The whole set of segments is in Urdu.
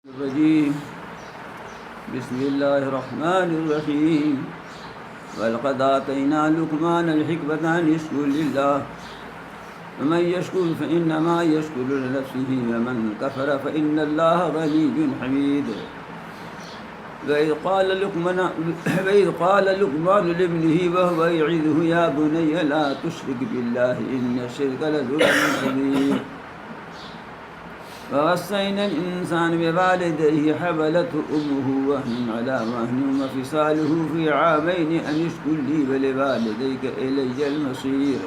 الرجيم بسم الله الرحمن الرحيم ولقد آتينا لقمان الحكمة أن يشكر لله ومن يشكر فإنما يشكر لنفسه ومن كفر فإن الله غني حميد وإذ قال لقمان لابنه وهو يعظه يا بني لا تشرك بالله إن الشرك لظلم كبير ووصينا الإنسان بوالديه حملته أمه وهنا على وهن وفصاله في عامين أن اشكر لي ولوالديك إلي المصير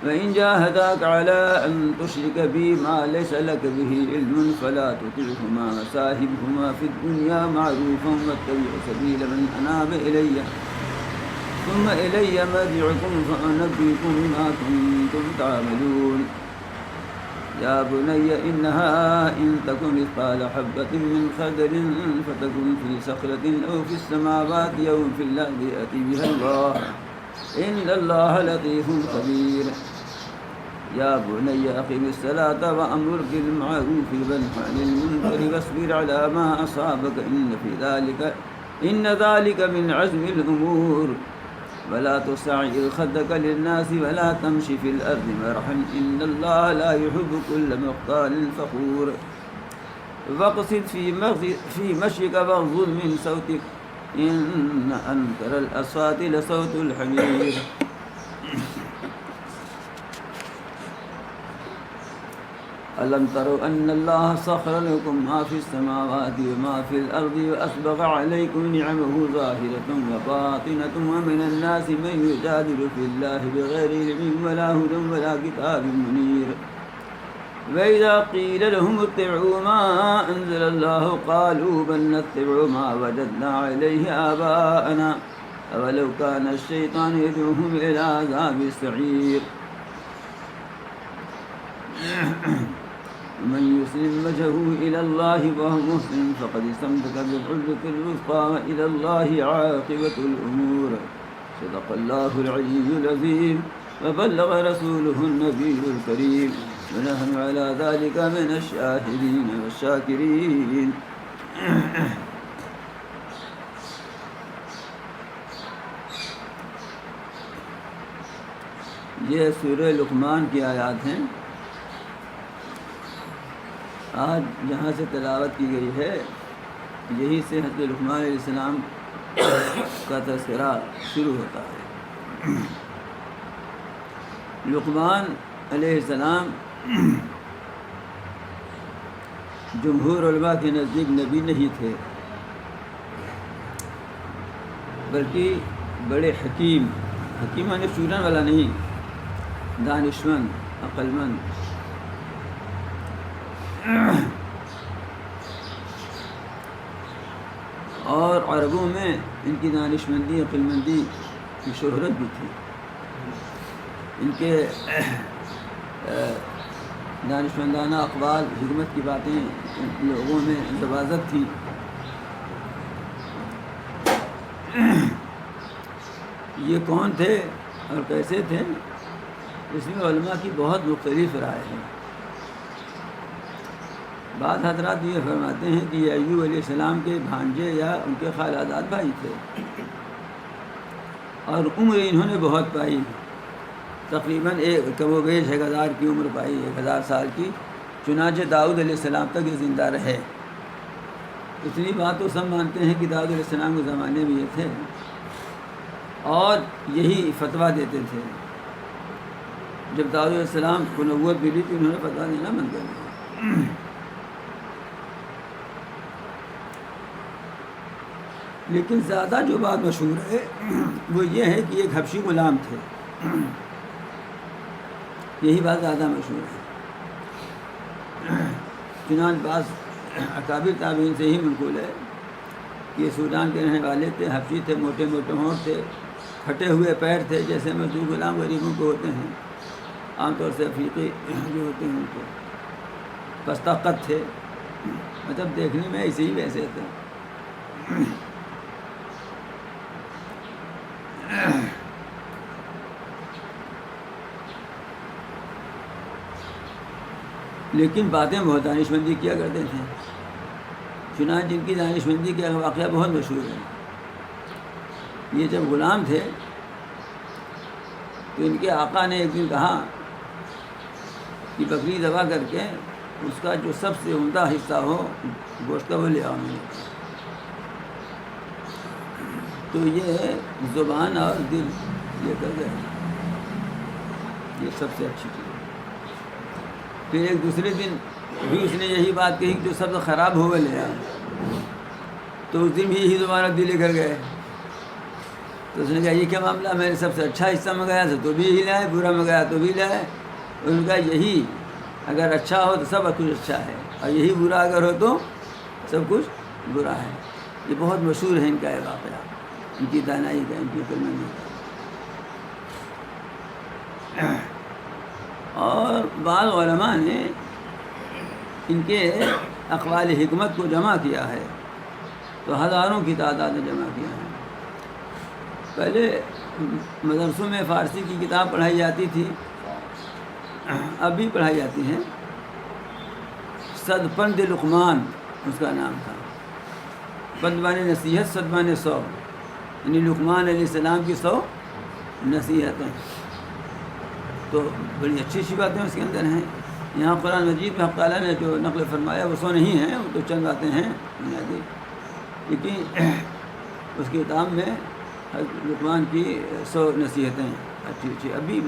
وإن جاهداك على أن تشرك بي ما ليس لك به علم فلا تطعهما وصاحبهما في الدنيا معروفا واتبع سبيل من أناب إلي ثم إلي مرجعكم فأنبئكم بما كنتم تعملون يا بني إنها إن تكن مثقال حبة من خردل فتكن في صخرة أو في السماوات أو في الأرض يأتي بها الله إن الله لطيف خبير يا بني أقم الصلاة وأمر بالمعروف وانه عن المنكر واصبر على ما أصابك إن ذلك من عزم الأمور ولا تصعر خدك للناس ولا تمشي في الأرض مرحا إن الله لا يحب كل مختال فخور واقصد في مشيك واغضض من صوتك إن أنكر الأصوات لصوت الحمير ألم تروا أن الله سخر لكم ما في السماوات وما في الأرض وأسبغ عليكم نعمه ظاهرة وباطنة ومن الناس من يجادل في الله بغير علم ولا هدى ولا كتاب منير وإذا قيل لهم اتبعوا ما أنزل الله قالوا بل نتبع ما وجدنا عليه آباءنا أولو كان الشيطان يدعوهم إلى عذاب السعير ومن يسلم وجهه إلى الله وهو مسلم فقد استمسك بالعروة الوثقى وإلى الله عاقبة الأمور صدق الله العلي العظيم وبلغ رسوله النبي الكريم ونحن على ذلك من الشاهدين والشاكرين. یہ سورہ لقمان کی آیات ہیں. آج جہاں سے تلاوت کی گئی ہے یہی سے حضرت لقمان علیہ السلام کا تذکرہ شروع ہوتا ہے. لقمان علیہ السلام جمہور علماء کے نزدیک نبی نہیں تھے بلکہ بڑے حکیم یعنی چورن والا نہیں، دانشمند، عقل مند. اور عربوں میں ان کی دانشمندی، عقل مندی کی شہرت بھی تھی. ان کے دانشمندانہ اقوال، حکمت کی باتیں لوگوں میں زبازت تھی. یہ کون تھے اور کیسے تھے اس میں علماء کی بہت مختلف رائے ہیں. بعض حضرات یہ فرماتے ہیں کہ یہ ایوب علیہ السلام کے بھانجے یا ان کے خالازاد بھائی تھے اور عمر انہوں نے بہت پائی، تقریباً کم و بیش 1000 کی عمر پائی، 1000 سال کی. چنانچہ داؤد علیہ السلام تک یہ زندہ رہے. اتنی بات تو سب مانتے ہیں کہ داؤد علیہ السلام کے زمانے میں یہ تھے اور یہی فتویٰ دیتے تھے. جب داؤد علیہ السلام کو نبوت ملی تو انہوں نے فتویٰ دینا بند کر دیا. لیکن زیادہ جو بات مشہور ہے وہ یہ ہے کہ ایک حبشی غلام تھے. یہی بات زیادہ مشہور ہے. چنانچہ بعض اکابر تابعین سے ہی منقول ہے کہ یہ سوڈان کے رہنے والے تھے، حبشی تھے، موٹے موٹے ہونٹ تھے، پھٹے ہوئے پیر تھے، جیسے مزدور غلام غریبوں کو ہوتے ہیں عام طور سے افریقی جو ہوتے ہیں ان کو. پستہ قد تھے، مطلب دیکھنے میں ایسے ہی ویسے تھے. لیکن باتیں بہت دانشمندی کیا کرتے تھے. چنانچہ ان کی دانشمندی کا واقعہ بہت مشہور ہے۔ یہ جب غلام تھے تو ان کے آقا نے ایک دن کہا کہ بکری ذبح کر کے اس کا جو سب سے عمدہ حصہ ہو گوشت کا وہ لے آؤ مجھے۔ تو یہ زبان اور دل لے کر گئے، یہ سب سے اچھی چیز ہے۔ پھر ایک دوسرے دن بھی اس نے یہی بات کہی کہ جو سب سے خراب ہو وہ لے آؤ، تو اس دن بھی یہی زبان اور دل لے کر گئے۔ تو اس نے کہا یہ کیا معاملہ، میں نے سب سے اچھا حصہ منگایا تھا تو بھی یہی لائے، برا منگایا تو بھی لائے۔ ان کا یہی اگر اچھا ہو تو سب کچھ اچھا ہے، اور یہی برا اگر ہو تو سب کچھ برا ہے۔ یہ بہت مشہور ہے ان کا یہ واقعہ، ان کی دانائی کا، ان کی عقلمندی کا۔ اور بعض علماء نے ان کے اقوال حکمت کو جمع کیا ہے تو ہزاروں کی تعداد میں جمع کیا ہے۔ پہلے مدرسوں میں فارسی کی کتاب پڑھائی جاتی تھی، اب بھی پڑھائی جاتی ہیں، صد پند لقمان اس کا نام تھا۔ پند مانے نصیحت، صد مانے 100، یعنی لقمان علیہ السلام کی 100 نصیحتیں۔ تو بڑی اچھی اچھی باتیں اس کے اندر ہیں۔ یہاں قرآن مجید میں حق تعالیٰ نے جو نقل فرمایا وہ 100 نہیں ہیں، وہ تو چند باتیں ہیں بنیادی، لیکن اس کتاب میں لقمان کی 100 نصیحتیں اچھی اچھی ابھی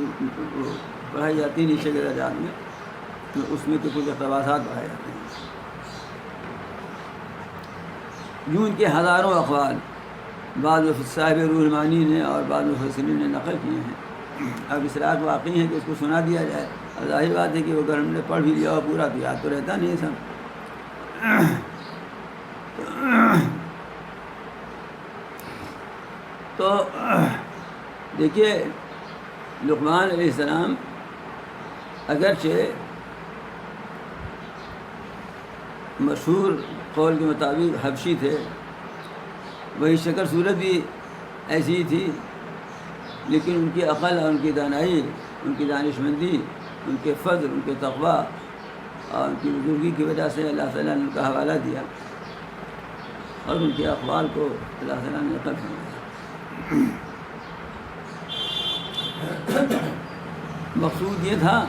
پڑھائی جاتی ہیں نیچے کے درجات میں، تو اس میں تو کچھ اقتباسات پڑھائے جاتے ہیں۔ یوں ان کے ہزاروں اقوال بعض صاحب روح المعانی نے اور بعض مفسرین نے نقل کیے ہیں۔ اب اس رات واقعی ہے کہ اس کو سنا دیا جائے، اور ظاہر بات ہے کہ وہ اگر ہم نے پڑھ بھی لیا ہو پورا تو یاد تو رہتا نہیں سب۔ تو دیکھیے لقمان علیہ السلام اگرچہ مشہور قول کے مطابق حبشی تھے، وہی شکل صورت بھی ایسی ہی تھی، لیکن ان کی عقل اور ان کی دانائی، ان کی دانشمندی، ان کے فضل، ان کے تقویٰ اور ان کی بزرگی کی وجہ سے اللہ تعالیٰ نے ان کا حوالہ دیا اور ان کے اقوال کو اللہ تعالیٰ نے نقل فرمایا۔ مقصود یہ تھا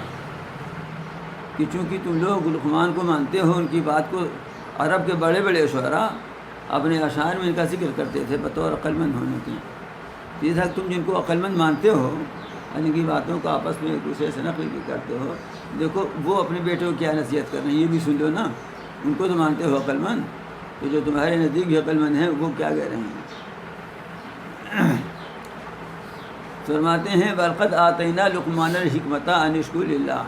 کہ چونکہ تم لوگ لقمان کو مانتے ہو، ان کی بات کو، عرب کے بڑے بڑے شعراء اپنے اشعار میں ان کا ذکر کرتے تھے بطور عقلمند ہونے کی۔ یہ تھا کہ تم جن کو عقلمند مانتے ہو، ان کی باتوں کو آپس میں ایک دوسرے سے نقل کرتے ہو، دیکھو وہ اپنے بیٹے کو کیا نصیحت کر رہے ہیں، یہ بھی سن لو نا، ان کو تو مانتے ہو عقلمند، تو جو تمہارے نزدیک بھی عقلمند ہیں وہ کیا کہہ رہے ہیں۔ فرماتے ہیں وَلَقَدْ آتَيْنَا لُقْمَانَ الْحِكْمَةَ أَنِ اشْكُرْ لِلَّهِ،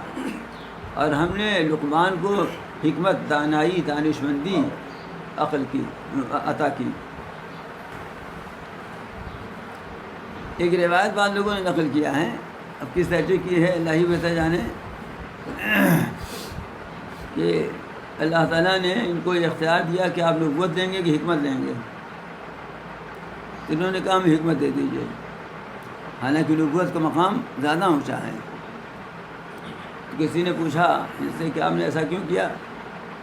اور ہم نے لقمان کو حکمت، دانائی، دانشمندی، عقل کی عطا کی۔ ایک روایت بعض لوگوں نے نقل کیا ہے، اب کس درجے کی ہے اللہ ہی بہتر جانے، کہ اللہ تعالیٰ نے ان کو یہ اختیار دیا کہ آپ نبوت دیں گے کہ حکمت دیں گے، تو انہوں نے کہا ہمیں حکمت دے دیجیے، حالانکہ نبوت کا مقام زیادہ اونچا ہے۔ کسی نے پوچھا اس سے کہ آپ نے ایسا کیوں کیا،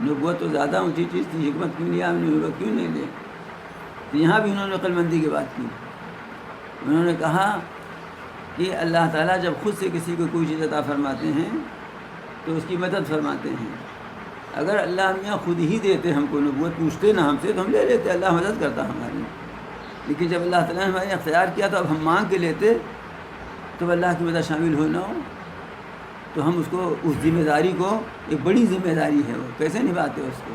نبوت تو زیادہ اونچی چیز تھی، حکمت کیوں لیا آپ نے، نبوت کیوں نہیں لی؟ تو یہاں بھی انہوں نے عقلمندی کی بات کی، انہوں نے کہا کہ اللہ تعالیٰ جب خود سے کسی کو کوئی چیز عطا فرماتے ہیں تو اس کی مدد فرماتے ہیں۔ اگر اللہ میاں خود ہی دیتے ہم کو نبوت، پوچھتے نہ ہم سے تو ہم لے لیتے، اللہ مدد کرتا ہماری، لیکن جب اللہ تعالیٰ نے ہمارے اختیار کیا تو اب ہم مانگ کے لیتے تو اللہ کی مدد شامل ہو نہ ہو، تو ہم اس کو، اس ذمہ داری کو، ایک بڑی ذمہ داری ہے، وہ کیسے نبھاتے اس کو۔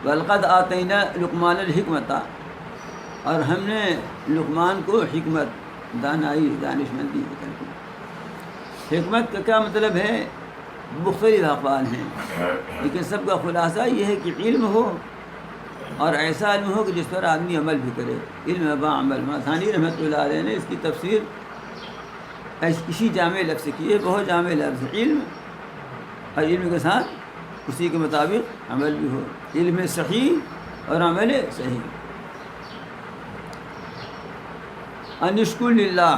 وَلَقَدْ آتَيْنَا لُقْمَانَ الْحِكْمَةَ، اور ہم نے لقمان کو حکمت، دانائی، دانشمندی عطا کی۔ حکمت کا کیا مطلب ہے؟ مختلف اقوال ہیں، لیکن سب کا خلاصہ یہ ہے کہ علم ہو، اور ایسا علم ہو کہ جس پر آدمی عمل بھی کرے، علم با عمل۔ ثانی رحمۃ اللہ علیہ نے اس کی تفسیر اسی جامع لفظ سے کی ہے، بہت جامع لفظ، علم، اور علم کے ساتھ اسی کے مطابق عمل بھی ہو، علم صحیح اور عمل صحیح۔ ان اشکر للہ،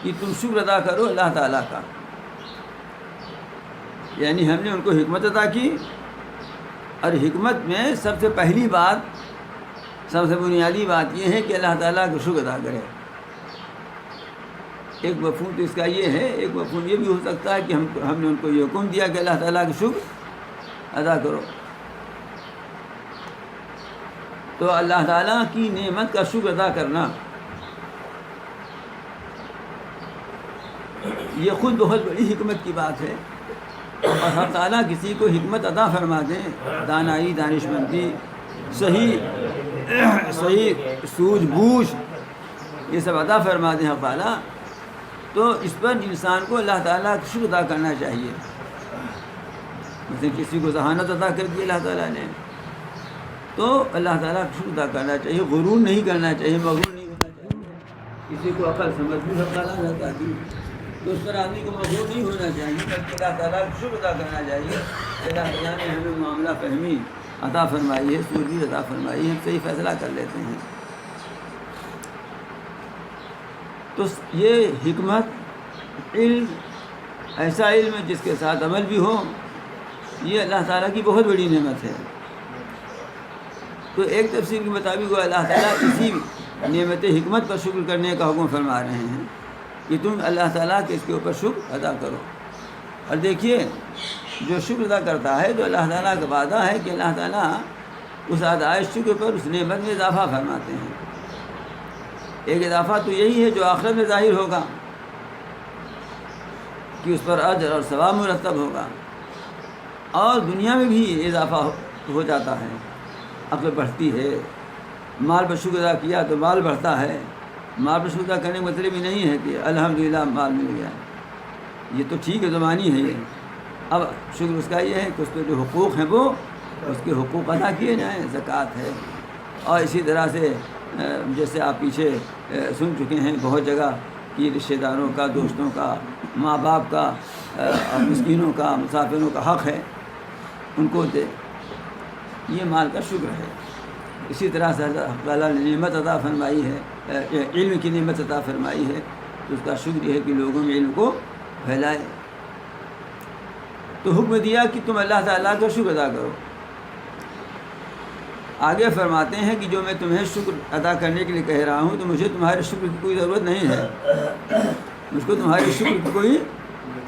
کہ تم شکر ادا کرو اللہ تعالیٰ کا۔ یعنی ہم نے ان کو حکمت عطا کی، اور حکمت میں سب سے پہلی بات، سب سے بنیادی بات یہ ہے کہ اللہ تعالیٰ کا شکر ادا کرے۔ ایک مفہوم تو اس کا یہ ہے، ایک مفہوم یہ بھی ہو سکتا ہے کہ ہم نے ان کو یہ حکم دیا کہ اللہ تعالیٰ کا شکر ادا کرو، تو اللہ تعالیٰ کی نعمت کا شکر ادا کرنا یہ خود بہت بڑی حکمت کی بات ہے۔ اور اللہ تعالیٰ کسی کو حکمت عطا فرما دیں، دانائی، دانشمندی، صحیح سوجھ بوجھ، یہ سب عطا فرما دیں اللہ تعالیٰ، تو اس پر انسان کو اللہ تعالیٰ کا شکر ادا کرنا چاہیے۔ مثلا کسی کو ذہانت عطا کر دی اللہ تعالیٰ نے، تو اللہ تعالیٰ کا شکر ادا کرنا چاہیے، غرور نہیں کرنا چاہیے، مغرور نہیں ہونا چاہیے۔ کسی کو عقل سمجھ بھی اللہ تعالیٰ نے عطا کی، تو اس پر آدمی کو مغرور نہیں ہونا چاہیے، بلکہ اللہ تعالیٰ کا شکر ادا کرنا چاہیے۔ اللہ تعالیٰ نے ہمیں معاملہ فہمی عطا فرمائی ہے، سوجھی عطا فرمائی ہے، ہم صحیح فیصلہ کر لیتے ہیں۔ تو یہ حکمت، علم، ایسا علم ہے جس کے ساتھ عمل بھی ہو، یہ اللہ تعالیٰ کی بہت بڑی نعمت ہے۔ تو ایک تفسیر کے مطابق وہ اللہ تعالیٰ اسی نعمت حکمت پر شکر کرنے کا حکم فرما رہے ہیں کہ تم اللہ تعالیٰ کے اس کے اوپر شکر ادا کرو۔ اور دیکھیے، جو شکر ادا کرتا ہے تو اللہ تعالیٰ کا وعدہ ہے کہ اللہ تعالیٰ اس ادائے شکر پر اس نعمت میں اضافہ فرماتے ہیں۔ ایک اضافہ تو یہی ہے جو آخرت میں ظاہر ہوگا کہ اس پر اجر اور ثواب مرتب ہوگا، اور دنیا میں بھی اضافہ ہو جاتا ہے، عقل بڑھتی ہے۔ مال پر شکر ادا کیا تو مال بڑھتا ہے۔ مال پر شکر ادا کرنے کا مطلب ہی نہیں ہے کہ الحمدللہ مال مل گیا، یہ تو ٹھیک ہے، زمانی ہے یہ۔ اب شکر اس کا یہ ہے کہ اس پہ جو حقوق ہیں وہ اس کے حقوق ادا کیے جائیں، زکوٰۃ ہے۔ اور اسی طرح سے جیسے آپ پیچھے سن چکے ہیں بہت جگہ کہ رشتہ داروں کا، دوستوں کا، ماں باپ کا، اور مسکینوں کا، مسافروں کا حق ہے، ان کو دے، یہ مال کا شکر ہے۔ اسی طرح سے اللہ تعالیٰ نے نعمت عطا فرمائی ہے، علم کی نعمت عطا فرمائی ہے، تو اس کا شکر یہ ہے کہ لوگوں میں علم کو پھیلائے۔ تو حکم دیا کہ تم اللہ تعالیٰ کا شکر ادا کرو۔ آگے فرماتے ہیں کہ جو میں تمہیں شکر ادا کرنے کے لیے کہہ رہا ہوں تو مجھے تمہارے شکر کی کوئی ضرورت نہیں ہے، مجھ کو تمہارے شکر کی کوئی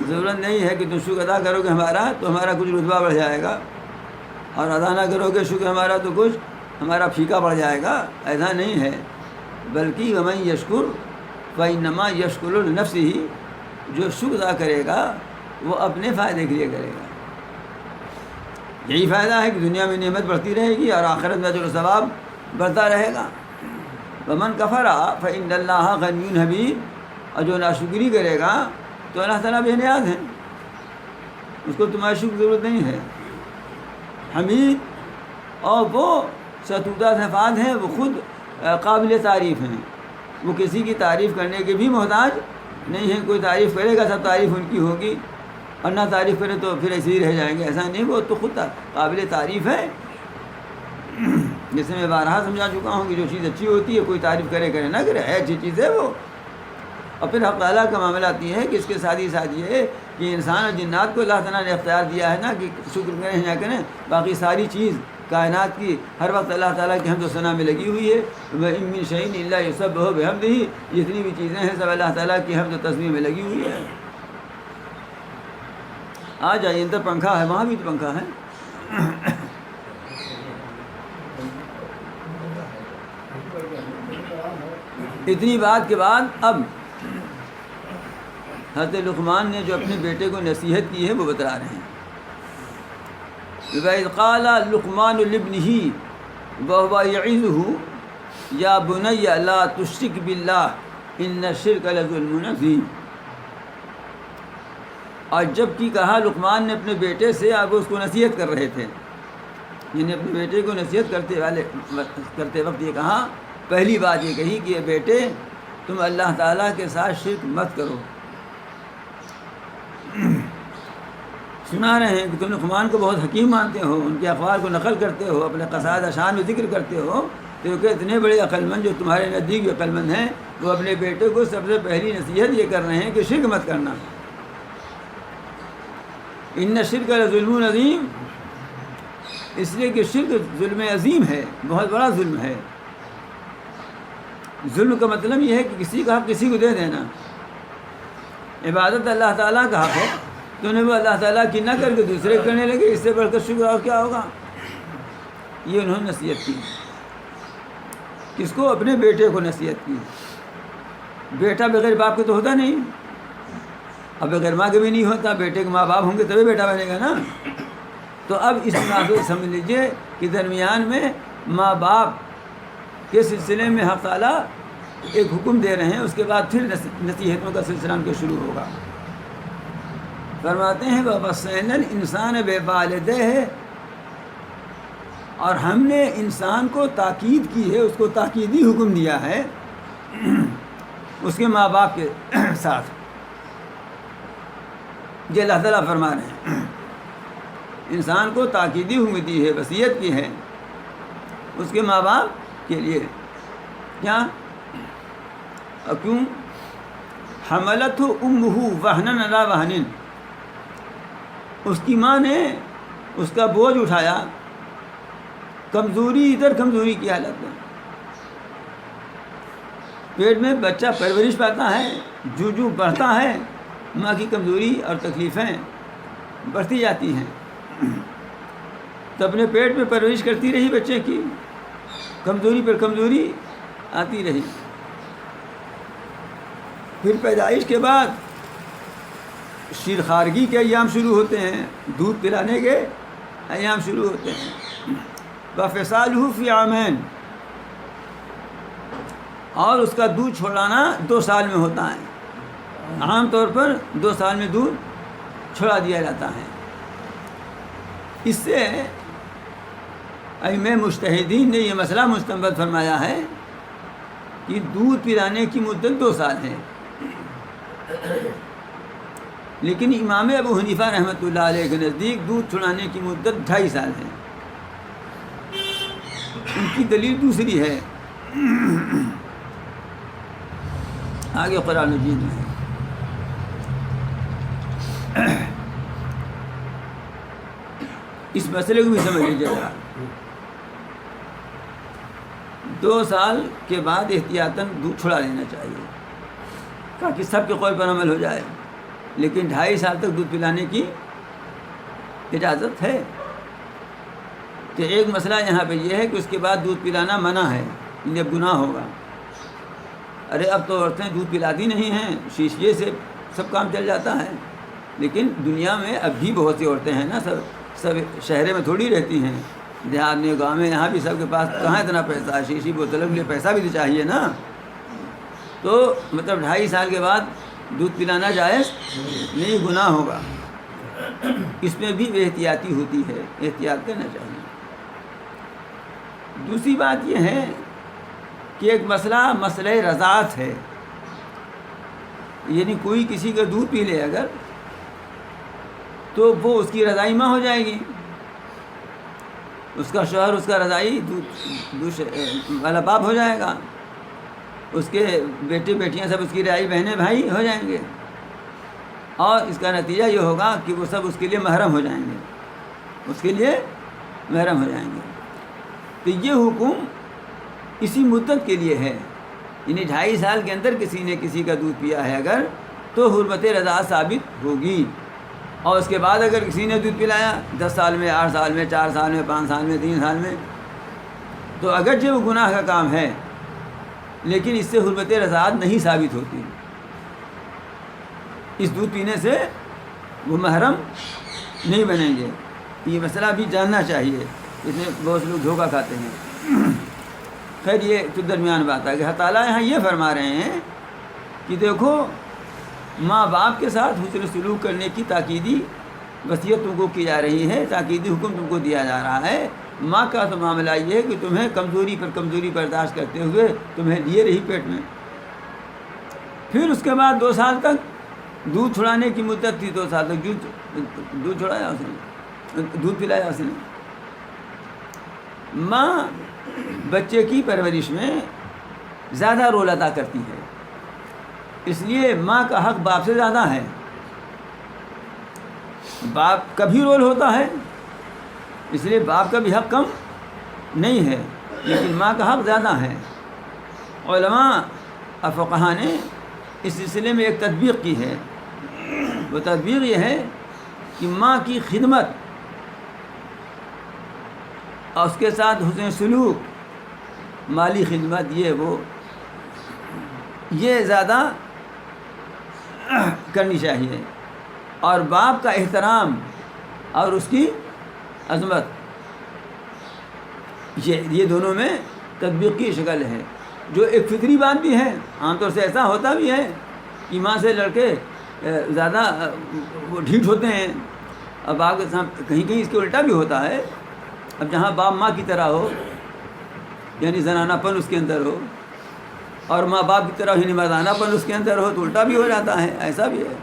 ضرورت نہیں ہے کہ تم شکر ادا کرو گے ہمارا تو ہمارا کچھ رتبہ بڑھ جائے گا، اور ادا نہ کرو گے شکر ہمارا تو کچھ ہمارا پھیکا پڑ جائے گا، ایسا نہیں ہے۔ بلکہ ومن یشکر فإنما یشکر لنفسہ، جو شکر ادا کرے گا وہ اپنے فائدے کے لیے کرے گا۔ یہی فائدہ ہے کہ دنیا میں نعمت بڑھتی رہے گی اور آخرت میں اجر و ثواب بڑھتا رہے گا۔ ومن کفر فإن اللہ غنی حمید، اور جو ناشکری کرے گا تو اللہ تعالیٰ بے نیاز ہے، اس کو تمہاری شکر کی ضرورت نہیں ہے۔ حمید، اور وہ ستودہ صفات ہیں، وہ خود قابل تعریف ہیں، وہ کسی کی تعریف کرنے کے بھی محتاج نہیں ہیں۔ کوئی تعریف کرے گا سب تعریف ان کی ہوگی، اور نہ تعریف کرے تو پھر ایسے ہی رہ جائیں گے، ایسا نہیں، وہ تو خود قابل تعریف ہے۔ جیسے میں بارہا سمجھا چکا ہوں کہ جو چیز اچھی ہوتی ہے کوئی تعریف کرے کرے نہ کرے، اچھی چیز ہے وہ۔ اور پھر حق تعالیٰ کا معاملہ یہ ہے کہ اس کے ساتھ ہی ساتھ یہ ہے کہ انسان اور جنات کو اللہ تعالیٰ نے اختیار دیا ہے نا کہ شکر کریں یا کریں، باقی ساری چیز کائنات کی ہر وقت اللہ تعالیٰ کی حمد و ثنا میں لگی ہوئی ہے۔ وَإِن مِّن شَيْءٍ إِلَّا يُسَبِّحُ بِحَمْدِهِ، جتنی بھی چیزیں ہیں سب اللہ تعالیٰ کی حمد و تسبیح میں لگی ہوئی ہے۔ آ جائیے، اندر پنکھا ہے، وہاں بھی تو پنکھا ہے۔ اتنی بات کے بعد اب حضرت لقمان نے جو اپنے بیٹے کو نصیحت کی ہے وہ بتا رہے ہیں۔ وَإِذْ قَالَ لُقْمَانُ لِابْنِهِ وَهُوَ يَعِظُهُ يَا بُنَيَّ لَا تُشْرِكْ بِاللَّهِ إِنَّ الشِّرْكَ لَظُلْمٌ عَظِيمٌ۔ اور جب کہ کہا لقمان نے اپنے بیٹے سے، اب اس کو نصیحت کر رہے تھے، یعنی اپنے بیٹے کو نصیحت کرتے وقت یہ کہا، پہلی بات یہ کہی کہ یہ بیٹے تم اللہ تعالیٰ کے ساتھ شرک مت کرو۔ سنا رہے ہیں کہ تم لقمان کو بہت حکیم مانتے ہو، ان کے اقوال کو نقل کرتے ہو، اپنے قصائد اشعار میں ذکر کرتے ہو، کیونکہ اتنے بڑے عقل مند جو تمہارے نزدیک عقل مند ہیں وہ اپنے بیٹے کو سب سے پہلی نصیحت یہ کر رہے ہیں کہ شرک مت کرنا۔ ان شرک لظلم عظیم، اس لیے کہ شرک ظلم عظیم ہے، بہت بڑا ظلم ہے۔ ظلم کا مطلب یہ ہے کہ کسی کا حق کسی کو دے دینا۔ عبادت اللہ تعالیٰ کا حق ہے، تو انہیں وہ اللہ تعالیٰ کی نہ کر کے دوسرے کرنے لگے، اس سے بڑھ کر شکر اور کیا ہوگا؟ یہ انہوں نے نصیحت کی۔ کس کو؟ اپنے بیٹے کو نصیحت کی۔ بیٹا بغیر باپ کے تو ہوتا نہیں، اب بغیر ماں کے بھی نہیں ہوتا، بیٹے کے ماں باپ ہوں گے تبھی بیٹا بنے گا نا۔ تو اب اس مناسب سمجھ لیجیے کہ درمیان میں ماں باپ کے سلسلے میں حق تعالیٰ ایک حکم دے رہے ہیں، اس کے بعد پھر نصیحتوں کا سلسلہ ان کے شروع ہوگا۔ فرماتے ہیں وَوَصَّيْنَا الْإِنسَانَ بِوَالِدَيْهِ، اور ہم نے انسان کو تاکید کی ہے، اس کو تاکیدی حکم دیا ہے اس کے ماں باپ کے ساتھ۔ یہ اللہ تعالیٰ فرما رہے ہیں انسان کو تاکیدی حکم دی ہے، وصیت کی ہے اس کے ماں باپ کے لیے۔ کیا؟ اور کیوں؟ حملتہ امہ وہنًا علی وہن، اس کی ماں نے اس کا بوجھ اٹھایا، کمزوری ادھر کمزوری کی حالت میں۔ پیٹ میں بچہ پرورش پاتا ہے، جو جو بڑھتا ہے ماں کی کمزوری اور تکلیفیں بڑھتی جاتی ہیں، تو اپنے پیٹ میں پرورش کرتی رہی بچے کی، کمزوری پر کمزوری آتی رہی۔ پھر پیدائش کے بعد شیرخوارگی کے ایام شروع ہوتے ہیں، دودھ پلانے کے ایام شروع ہوتے ہیں۔ وَفِصَالُهُ فِي عَامَيْنِ، اور اس کا دودھ چھوڑانا 2 سال میں ہوتا ہے، عام طور پر 2 سال میں دودھ چھوڑا دیا جاتا ہے۔ اس سے ائمہ مجتہدین نے یہ مسئلہ مستنبط فرمایا ہے کہ دودھ پلانے کی مدت 2 سال ہے، لیکن امام ابو حنیفہ رحمۃ اللہ علیہ کے نزدیک دودھ چھڑانے کی مدت 2.5 سال ہے۔ ان کی دلیل دوسری ہے، آگے قرآن مجید میں ہے۔ اس مسئلے کو بھی سمجھ لیجیے ذرا۔ 2 سال کے بعد احتیاطاً دودھ چھڑا لینا چاہیے تاکہ سب کے قول پر عمل ہو جائے، لیکن 2.5 سال تک دودھ پلانے کی اجازت ہے۔ تو ایک مسئلہ یہاں پہ یہ ہے کہ اس کے بعد دودھ پلانا منع ہے، یہ گناہ ہوگا۔ ارے اب تو عورتیں دودھ پلاتی نہیں ہیں، شیشے سے سب کام چل جاتا ہے، لیکن دنیا میں اب بھی بہت سی عورتیں ہیں نا، سب شہرے میں تھوڑی رہتی ہیں، دیہات میں گاؤں میں، یہاں بھی سب کے پاس کہاں اتنا پیسہ ہے، شیشی بوتلوں کے لیے پیسہ بھی تو چاہیے نا۔ تو مطلب 2.5 سال کے بعد دودھ پلانا جائز نہیں، گناہ ہوگا۔ اس میں بھی احتیاطی ہوتی ہے، احتیاط کرنا چاہیے۔ دوسری بات یہ ہے کہ ایک مسئلہ رضاعت ہے، یعنی کوئی کسی کا دودھ پی لے اگر تو وہ اس کی رضائی ماں ہو جائے گی، اس کا شوہر اس کا رضائی دودھ والا باپ ہو جائے گا، اس کے بیٹے بیٹیاں سب اس کی رضائی بہنیں بھائی ہو جائیں گے، اور اس کا نتیجہ یہ ہوگا کہ وہ سب اس کے لیے محرم ہو جائیں گے، اس کے لیے محرم ہو جائیں گے۔ تو یہ حکم اسی مدت کے لیے ہے، یعنی 2.5 سال کے اندر کسی نے کسی کا دودھ پیا ہے اگر تو حرمت رضاعت ثابت ہوگی، اور اس کے بعد اگر کسی نے دودھ پلایا 10 سال میں، 8 سال میں، 4 سال میں، 5 سال میں، 3 سال میں، تو اگرچہ وہ گناہ کا کام ہے لیکن اس سے حرمت رضاعت نہیں ثابت ہوتی، اس دودھ پینے سے وہ محرم نہیں بنیں گے۔ یہ مسئلہ بھی جاننا چاہیے، اس میں بہت سے لوگ دھوکہ کھاتے ہیں۔ خیر یہ تو درمیان بات ہے کہ اللہ تعالیٰ یہاں یہ فرما رہے ہیں کہ دیکھو ماں باپ کے ساتھ حسن سلوک کرنے کی تاکیدی وصیت تم کو کی جا رہی ہے، تاکیدی حکم تم کو دیا جا رہا ہے۔ ماں کا تو معاملہ یہ ہے کہ تمہیں کمزوری پر کمزوری برداشت کرتے ہوئے تمہیں لیے رہی پیٹ میں، پھر اس کے بعد 2 سال تک دودھ چھڑانے کی مدت تھی، 2 سال تک دودھ چھڑایا اس نے، دودھ پلایا اس نے۔ ماں بچے کی پرورش میں زیادہ رول ادا کرتی ہے، اس لیے ماں کا حق باپ سے زیادہ ہے۔ باپ کا بھی رول ہوتا ہے، اس لیے باپ کا بھی حق کم نہیں ہے، لیکن ماں کا حق زیادہ ہے۔ علماء اور فقہاء نے اس سلسلے میں ایک تطبیق کی ہے، وہ تطبیق یہ ہے کہ ماں کی خدمت اور اس کے ساتھ حسن سلوک، مالی خدمت، یہ زیادہ کرنی چاہیے، اور باپ کا احترام اور اس کی عظمت، یہ دونوں میں تطبیق کی شکل ہے، جو ایک فطری بات بھی ہے۔ عام طور سے ایسا ہوتا بھی ہے کہ ماں سے لڑکے زیادہ وہ ڈھیٹ ہوتے ہیں، اور باپ کے ساتھ کہیں کہیں اس کے الٹا بھی ہوتا ہے۔ اب جہاں باپ ماں کی طرح ہو، یعنی زنانہ پن اس کے اندر ہو، اور ماں باپ کی طرح یعنی مردانہ پن اس کے اندر ہو، تو الٹا بھی ہو جاتا ہے، ایسا بھی ہے۔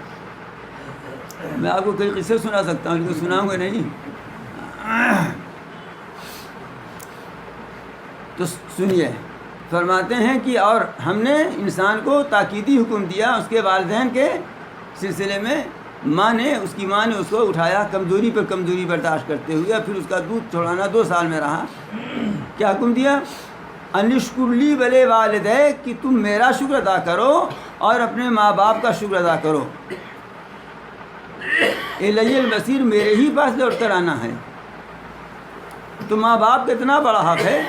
میں آپ کو کئی قصے سنا سکتا ہوں، لیکن سناؤں گا نہیں۔ تو سنیے، فرماتے ہیں کہ اور ہم نے انسان کو تاکیدی حکم دیا اس کے والدین کے سلسلے میں۔ ماں نے اس کو اٹھایا کمزوری پر کمزوری برداشت کرتے ہوئے، پھر اس کا دودھ چھوڑانا 2 سال میں رہا۔ کیا حکم دیا؟ انشکر لی ولے والدے، کہ تم میرا شکر ادا کرو اور اپنے ماں باپ کا شکر ادا کرو۔ الی المصیر، میرے ہی پاس لوٹ کر آنا ہے۔ تو ماں باپ کا اتنا بڑا حق ہے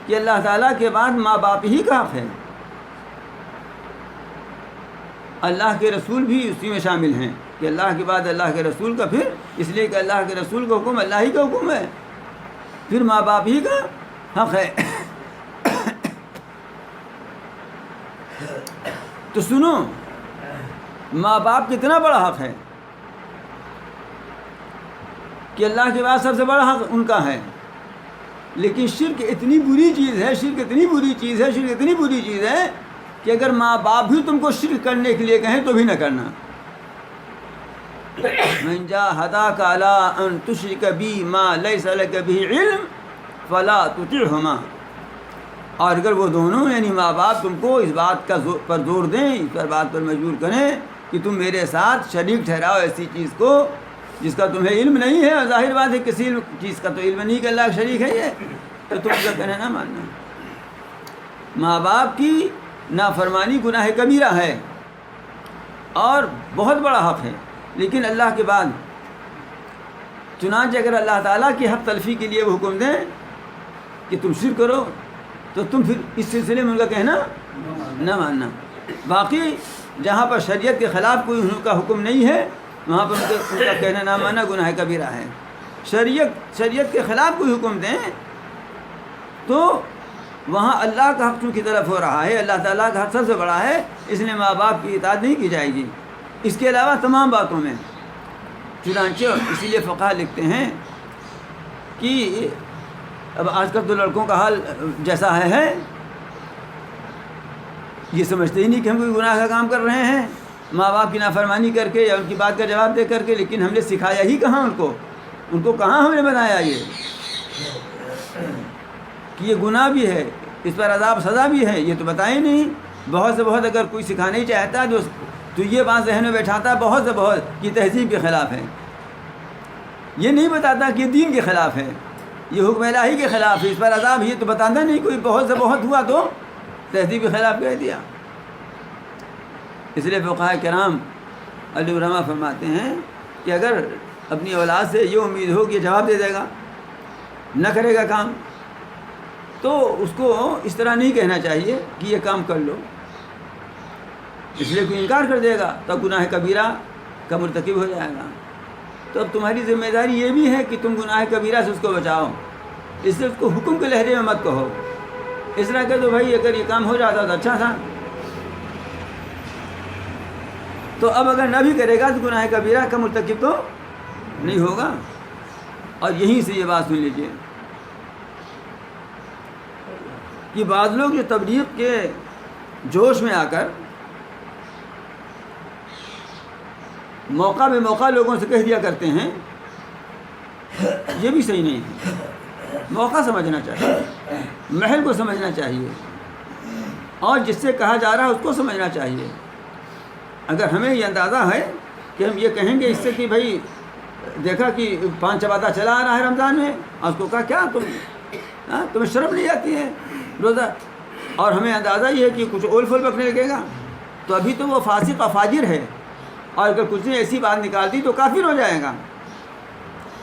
کہ اللہ تعالیٰ کے بعد ماں باپ ہی کا حق ہے۔ اللہ کے رسول بھی اسی میں شامل ہیں کہ اللہ کے بعد اللہ کے رسول کا، پھر اس لیے کہ اللہ کے رسول کا حکم اللہ ہی کا حکم ہے، پھر ماں باپ ہی کا حق ہے۔ تو سنو، ماں باپ کتنا بڑا حق ہے کہ اللہ کے بعد سب سے بڑا حق ان کا ہے۔ لیکن شرک اتنی بری چیز ہے، شرک اتنی بری چیز ہے کہ اگر ماں باپ بھی تم کو شرک کرنے کے لیے کہیں تو بھی نہ کرنا۔ من جاہداک علی ان تشرک بی ما لیس لک بہ علم فلا تطعہما۔ اور اگر وہ دونوں یعنی ماں باپ تم کو اس بات پر زور دیں، اس بات پر مجبور کریں کہ تم میرے ساتھ شریک ٹھہراؤ ایسی چیز کو جس کا تمہیں علم نہیں ہے، اور ظاہر بات ہے کسی چیز کا تو علم نہیں کہ اللہ کا شریک ہے، یہ تو تم کا کہنا نہ ماننا۔ ماں باپ کی نافرمانی گناہ کبیرہ ہے اور بہت بڑا حق ہے، لیکن اللہ کے بعد چنانچہ اگر اللہ تعالیٰ کی حق تلفی کے لیے وہ حکم دیں کہ تم شرک کرو، تو تم پھر اس سلسلے میں ان کا کہنا نہ ماننا۔ باقی جہاں پر شریعت کے خلاف کوئی ان کا حکم نہیں ہے، وہاں پر ان کا کہنا نہ ماننا گناہ کبیرہ ہے۔ شریعت کے خلاف کوئی حکم دیں تو وہاں اللہ کا حق کی طرف ہو رہا ہے، اللہ تعالیٰ کا حق سب سے بڑا ہے، اس لیے ماں باپ کی اطاعت نہیں کی جائے گی اس کے علاوہ تمام باتوں میں۔ چنانچہ اسی لیے فقہاء لکھتے ہیں کہ اب آج کل تو لڑکوں کا حال جیسا ہے، یہ سمجھتے ہی نہیں کہ ہم کوئی گناہ کا کام کر رہے ہیں ماں باپ کی نافرمانی کر کے یا ان کی بات کا جواب دے کر کے، لیکن ہم نے سکھایا ہی کہاں ان کو کہاں ہم نے بتایا یہ کہ یہ گناہ بھی ہے، اس پر عذاب سزا بھی ہے، یہ تو بتائے نہیں۔ بہت سے بہت اگر کوئی سکھانا ہی چاہتا ہے تو یہ بات ذہن میں بیٹھاتا ہے بہت سے بہت کہ تہذیب کے خلاف ہے، یہ نہیں بتاتا کہ یہ دین کے خلاف ہے، یہ حکم الہی کے خلاف ہے، اس پر عذاب، یہ تو بتاتا نہیں کوئی، بہت سے بہت ہوا تو تہذیب کے خلاف کہہ دیا۔ اس لیے فقہاء کرام علیہ الرحمہ فرماتے ہیں کہ اگر اپنی اولاد سے یہ امید ہو کہ یہ جواب دے دے گا، نہ کرے گا کام، تو اس کو اس طرح نہیں کہنا چاہیے کہ یہ کام کر لو، اس لیے کوئی انکار کر دے گا تب گناہ کبیرہ کا مرتکب ہو جائے گا۔ تو اب تمہاری ذمہ داری یہ بھی ہے کہ تم گناہ کبیرہ سے اس کو بچاؤ، اس سے اس کو حکم کے لہجے میں مت کہو، اس طرح کہ تو بھائی اگر یہ کام ہو جاتا تو اچھا تھا، تو اب اگر نہ بھی کرے گا تو گناہ کبیرہ کا مرتکب تو نہیں ہوگا۔ اور یہیں سے یہ بات سن لیجیے کہ بعض لوگ جو تبلیغ کے جوش میں آ کر موقع بے موقع لوگوں سے کہہ دیا کرتے ہیں، یہ بھی صحیح نہیں ہے۔ موقع سمجھنا چاہیے، محل کو سمجھنا چاہیے، اور جس سے کہا جا رہا ہے اس کو سمجھنا چاہیے۔ اگر ہمیں یہ اندازہ ہے کہ ہم یہ کہیں گے اس سے کہ بھائی دیکھا کہ پان چباتا چلا آ رہا ہے رمضان میں، اور اس کو کہا کیا تمہیں شرم نہیں آتی ہے روزہ؟ اور ہمیں اندازہ یہ ہے کہ کچھ اول پھول پکنے لگے گا، تو ابھی تو وہ فاسق اور فاجر ہے، اور اگر کچھ نے ایسی بات نکال دی تو کافر ہو جائے گا۔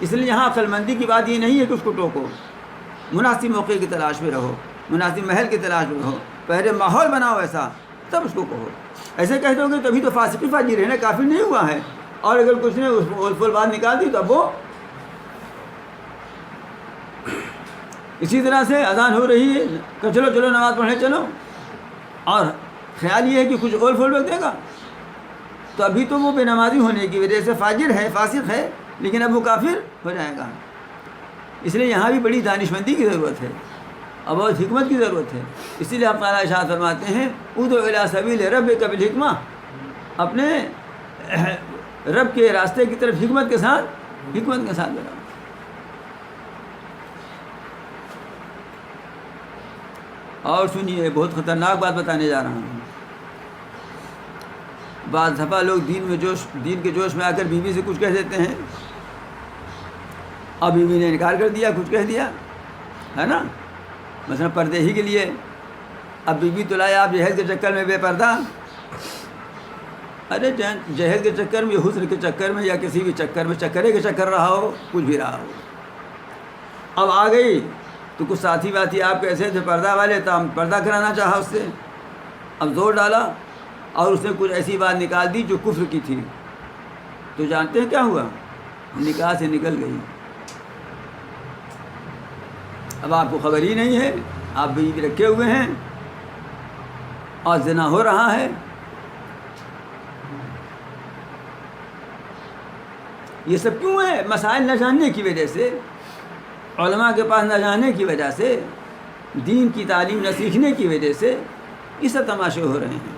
اس لیے یہاں عقل مندی کی بات یہ نہیں ہے کہ اس کو ٹوکو، مناسب موقع کی تلاش میں رہو، مناسب محل کی تلاش میں رہو، پہلے ماحول بناؤ ایسا، تب اس کو کہو۔ ایسے کہہ دو گے تبھی تو فاسق فاجر ہے نا، کافر نہیں ہوا ہے۔ اور اگر کچھ نے اس اول پھول بات نکال دی تو اب وہ اسی طرح سے اذان ہو رہی ہے کہ چلو چلو نماز پڑھنے چلو، اور خیال یہ ہے کہ کچھ اول پھول رکھ دے گا، تو ابھی تو وہ بے نمازی ہونے کی وجہ سے فاجر ہے، فاسق ہے، لیکن اب وہ کافر ہو جائے گا۔ اس لیے یہاں بھی بڑی دانشمندی کی ضرورت ہے اور بہت حکمت کی ضرورت ہے۔ اسی لیے آپ تعالیٰ ارشاد فرماتے ہیں ادعو الی سبیل ربک بالحکمہ، اپنے رب کے راستے کی طرف حکمت کے ساتھ بڑھاؤ۔ اور سنیے، بہت خطرناک بات بتانے جا رہا ہوں۔ بعض دفعہ لوگ دین کے جوش میں آ کر بیوی سے کچھ کہہ دیتے ہیں، اور بیوی نے انکار کر دیا، کچھ کہہ دیا ہے نا، مثلا پردے ہی کے لیے۔ اب بیوی تو لائے آپ جہیز کے چکر میں بے پردہ، ارے جہیز کے چکر میں، حسن کے چکر میں، یا کسی بھی چکر میں، چکرے کے چکر رہا ہو، کچھ بھی رہا ہو، اب آ گئی تو کچھ ساتھی واتی آپ کیسے تھے پردہ والے، تو ہم پردہ کرانا چاہا اس سے، اب زور ڈالا اور اس نے کچھ ایسی بات نکال دی جو کفر کی تھی، تو جانتے ہیں کیا ہوا؟ نکاح سے نکل گئی۔ اب آپ کو خبر ہی نہیں ہے، آپ بیوی رکھے ہوئے ہیں اور زنا ہو رہا ہے۔ یہ سب کیوں ہے؟ مسائل نہ جاننے کی وجہ سے، علماء کے پاس نہ جانے کی وجہ سے، دین کی تعلیم نہ سیکھنے کی وجہ سے یہ سب تماشے ہو رہے ہیں۔